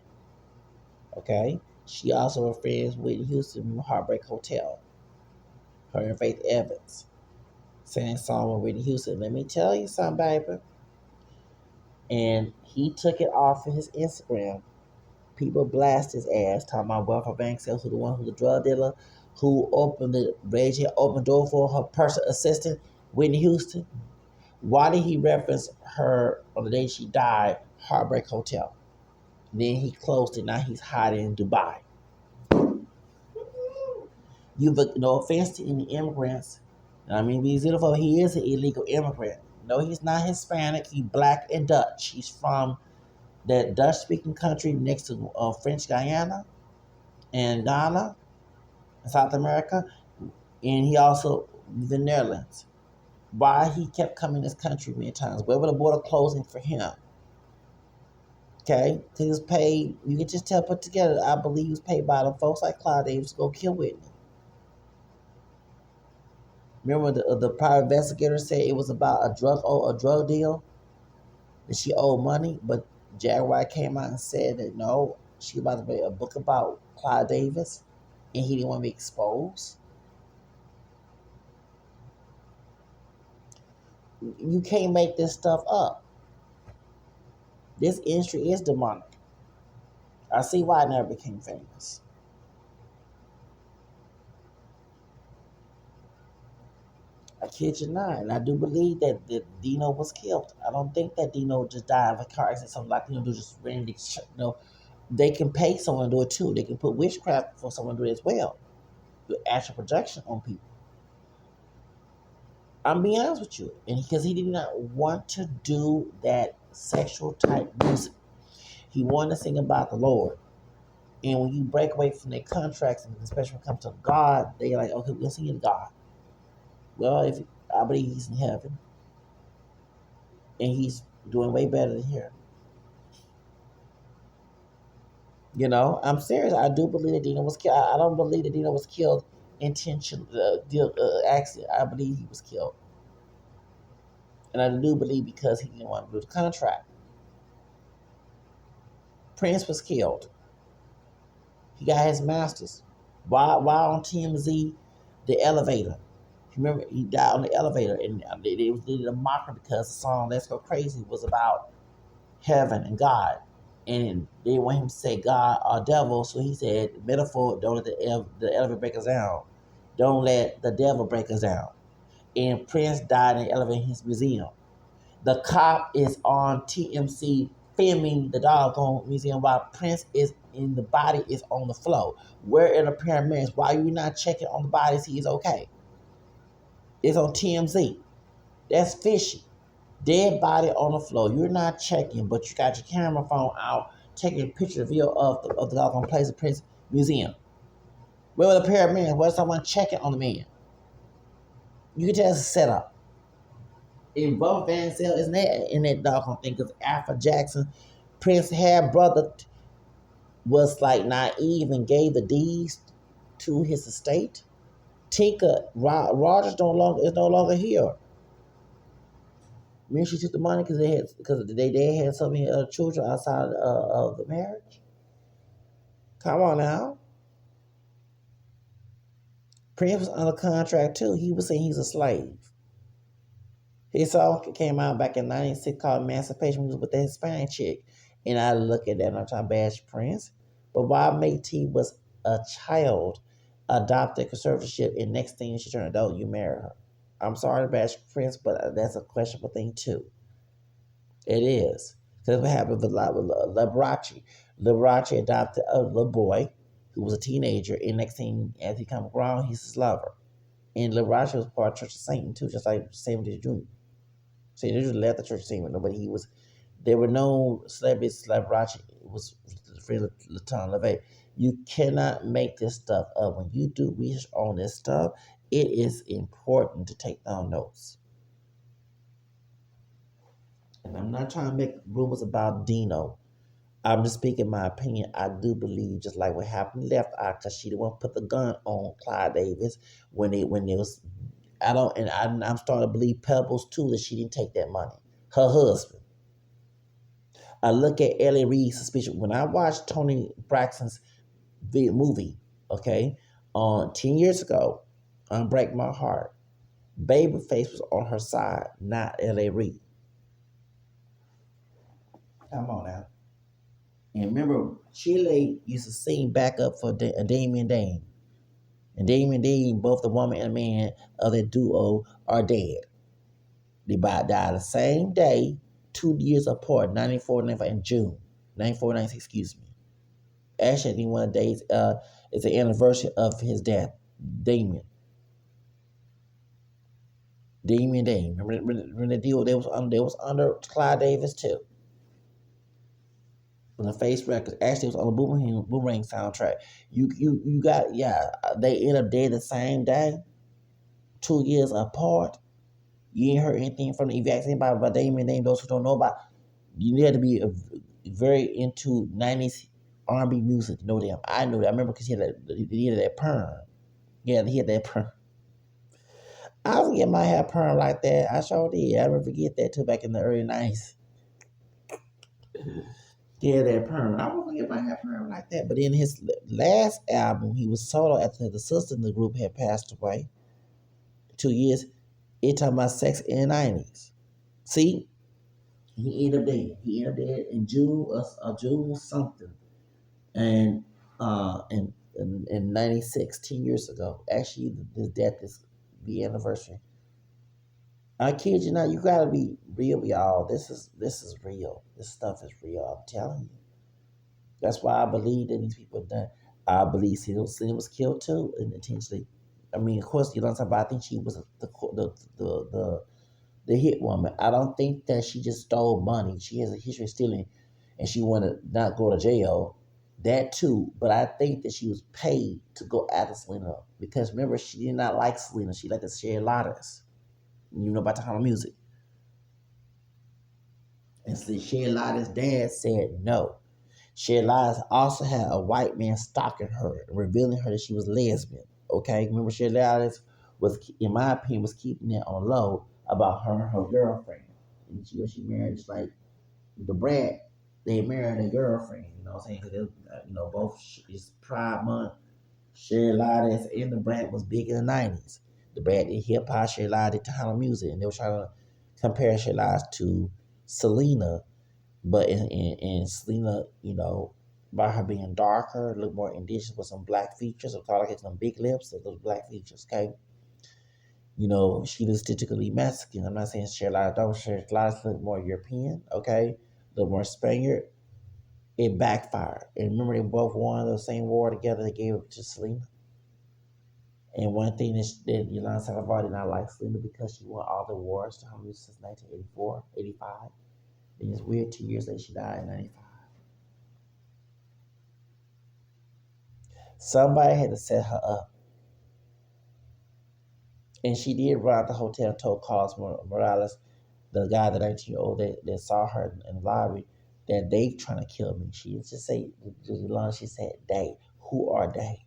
Okay, she also was friends with Houston Heartbreak Hotel. Her and Faith Evans sang a song with Whitney Houston. Let me tell you something, baby. And he took it off of his Instagram. People blast his ass, talking about Welfare Bank sales, who the one who's the drug dealer, who opened the raging open door for her personal assistant, Whitney Houston. Why did he reference her on the day she died, Heartbreak Hotel? Then he closed it. Now he's hiding in Dubai. You've no offense to any immigrants. I mean, he is an illegal immigrant. No, he's not Hispanic. He's black and Dutch. He's from that Dutch-speaking country next to French Guyana and Ghana, South America, and he also the Netherlands. Why he kept coming to this country many times? Where were the border closing for him? Okay, he was paid. You can just tell put together. I believe he was paid by the folks like Clyde Davis to go kill Whitney. Remember the private investigator said it was about a drug deal that she owed money, but Jaguar came out and said that no, she about to make a book about Clyde Davis, and he didn't want to be exposed. You can't make this stuff up. This industry is demonic. I see why I never became famous. I kid you not. And I do believe that Dino was killed. I don't think that Dino just died of a car accident, something like just randomly. They can pay someone to do it too. They can put witchcraft for someone to do it as well. Do actual projection on people. I'm being honest with you. And because he did not want to do that sexual type music. He wanted to sing about the Lord. And when you break away from their contracts, and especially when it comes to God, they're like, okay, we'll sing to God. Well, if I believe he's in heaven, and he's doing way better than here. I'm serious. I do believe that Dino was killed. I don't believe that Dino was killed intentionally, accident. I believe he was killed, and I do believe because he didn't want to do the contract. Prince was killed. He got his masters. Why on TMZ, the elevator? Remember, he died on the elevator, and they did a mockery because the song "Let's Go Crazy" was about heaven and God, and they want him to say God or devil, so he said, "Metaphor, don't let the elevator break us down. Don't let the devil break us down." And Prince died in the elevator in his museum. The cop is on TMC filming the doggone museum while Prince is in the body is on the floor. Where are the paramedics? Why are you not checking on the bodies? He is okay. It's on TMZ. That's fishy. Dead body on the floor. You're not checking, but you got your camera phone out taking a picture video of the doggone place of Prince Museum. Where were the paramedics? Where's someone checking on the man? You can tell it's a setup. In both Van Zell isn't that in that doggone thing because Alpha Jackson, Prince had brother was like naive and gave the deeds to his estate. Tinker Rogers is no longer here. Maybe she took the money because they had so many other children outside of the marriage. Come on now. Prince was under contract too. He was saying he's a slave. His song came out back in '96 called Emancipation. He was with the Hispanic chick. And I look at that and I'm trying to bash Prince. But while Métis was a child, adopted conservatorship, and next thing she turned adult, you marry her. I'm sorry to bash Prince, but that's a questionable thing too. It is. Because what happened with Liberace. Liberace adopted a little boy who was a teenager, and next thing, as he comes around, he's his lover. And Liberace was part of Church of Satan too, just like Sam did Jr. So they just left the Church of Satan, but he was. There were no celebrities. Liberace was friend of Latan LaVey. You cannot make this stuff up. When you do research on this stuff, it is important to take down notes. And I'm not trying to make rumors about Dino. I'm just speaking my opinion. I do believe, just like what happened left eye, because she the one put the gun on Clyde Davis when it was. I don't, and I'm starting to believe Pebbles too that she didn't take that money. Her husband. I look at Ellie Reed's suspicion when I watched Tony Braxton's movie. Okay, on 10 years ago, on Break My Heart, Babyface was on her side, not Ellie Reed. Come on now. And remember, Chile used to sing back up for Damien Dane. And Damien Dane, both the woman and the man of that duo, are dead. They died the same day, 2 years apart, 94, 95, in June. 94, 96, excuse me. Actually, I think one of the days is the anniversary of his death, Damien. Damien Dane. Remember when the deal, they was under Clyde Davis too. On the Face Records. Actually, it was on the Boomerang soundtrack. You got, yeah, they end up dead the same day, 2 years apart. You ain't heard anything from the evacs anybody about Damien Dane. Those who don't know about, you need to be very into '90s R&B music to know them. I know that. I remember because he had that perm. Yeah, he had that perm. I forget my hair perm like that. I sure did. I never forget that too back in the early '90s. Yeah, that perm. I won't forget my hair perm like that. But in his last album, he was solo after the sister in the group had passed away. 2 years. It talking about sex in the '90s. See, he ended up dead. He ended up dead in June something, and in '96, 10 years ago. Actually, his death is the anniversary. I kid you not. You gotta be real, y'all. This is real. This stuff is real. I'm telling you. That's why I believe that these people done. I believe Selena was killed too, and intentionally. I mean, of course, you don't talk about. I think she was the hit woman. I don't think that she just stole money. She has a history of stealing, and she wanted to not go to jail. That too, but I think that she was paid to go after Selena because remember she did not like Selena. She liked to share ladders. You know about the kind of music. And so Shay Lotta's dad said no. Shay Lotta also had a white man stalking her, revealing her that she was lesbian. Okay, remember Shay Lotta was, in my opinion, was keeping it on the low about her and her girlfriend. And she married just like the brat. They married a girlfriend. You know what I'm saying? Because both it's Pride Month. Shay Lotta and the brat was big in the '90s. The brat did hip hop, Shay Lotta did Tahana music, and they were trying to compare Shay Lotta to Selena, but in Selena, by her being darker, look more indigenous with some black features, or call like some big lips, or those black features, okay? She was statistically Mexican. I'm not saying Charlotte don't. Charlotte look more European, okay? A little more Spaniard. It backfired. And remember, they both won the same war together. They gave it to Selena. And one thing that Yolanda Salazar did not like Selena because she won all the wars to her since 1984, 85. And it's weird, 2 years later, she died in '95. Somebody had to set her up. And she did run out the hotel and told Carlos Morales, the guy, the 19-year-old that saw her in the lobby, that they trying to kill me. She didn't just say, she said, they. Who are they?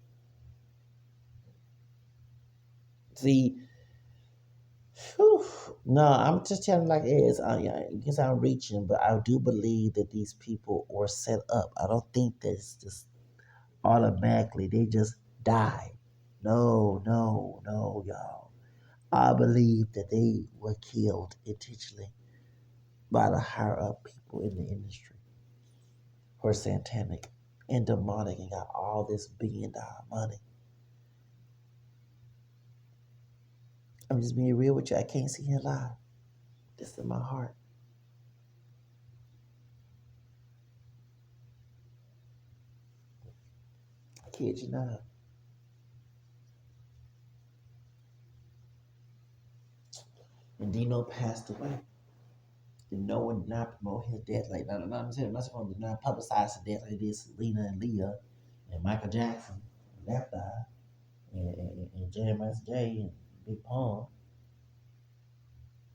See, whew, no, I'm just telling like it is. I guess I'm reaching, but I do believe that these people were set up. I don't think that it's just automatically they just died. No, no, no, y'all. I believe that they were killed intentionally by the higher up people in the industry who are satanic and demonic and got all this $1 billion money. I'm just being real with you. I can't see here live. This in my heart. I kid you not. And Dino passed away. And no one did not promote his death like that. I'm saying, not supposed to not publicize his death like they did Selena and Leah and Michael Jackson, Left Eye, and JMS J and Big Pun.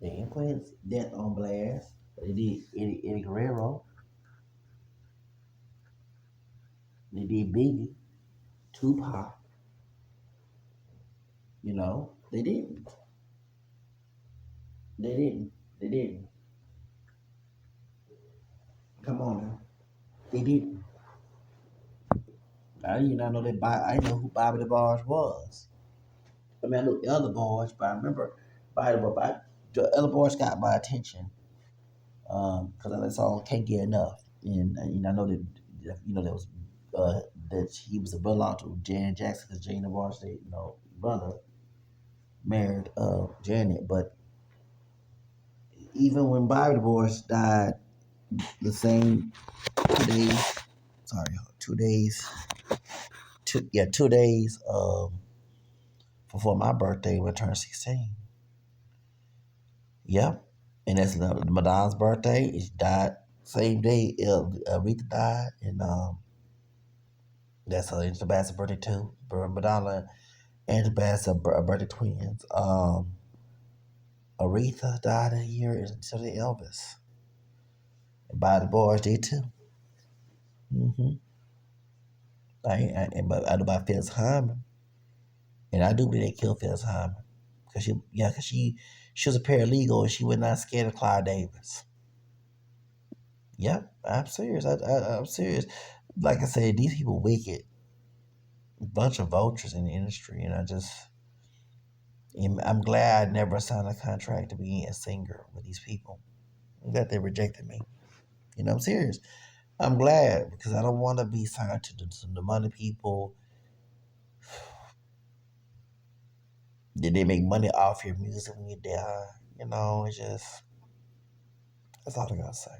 They didn't put his death on blast. But they did Eddie Guerrero. They did Biggie, Tupac. You know, they didn't. They didn't. They didn't. Come on now. They didn't. I didn't even know that. I didn't know who Bobby the Barge was. I mean, I knew other boys, but I remember Bobby the other boys got my attention because I saw "Can't Get Enough," and I know that there was that he was a brother to Janet Jackson because Jane Barge, brother married Janet, but even when Bobby the Boys died, the same 2 days. Sorry, 2 days. 2 days before my birthday, when I turned 16. Yep, and that's Madonna's birthday. She died same day. Aretha died, and that's her Angela Bassett's birthday too. Madonna and Angela Bassett are birthday twins. Aretha died a year until the Elvis. And by the boys did too. Mm-hmm. But I know about Phyllis Hyman, and I do believe they killed Phyllis Hyman because she was a paralegal and she was not scared of Clive Davis. Yep, I'm serious. I'm serious. Like I said, these people wicked, bunch of vultures in the industry, and I'm glad I never signed a contract to be a singer with these people. I'm glad they rejected me. I'm serious. I'm glad because I don't want to be signed to the money people. Did they make money off your music when you die? It's just that's all I gotta say.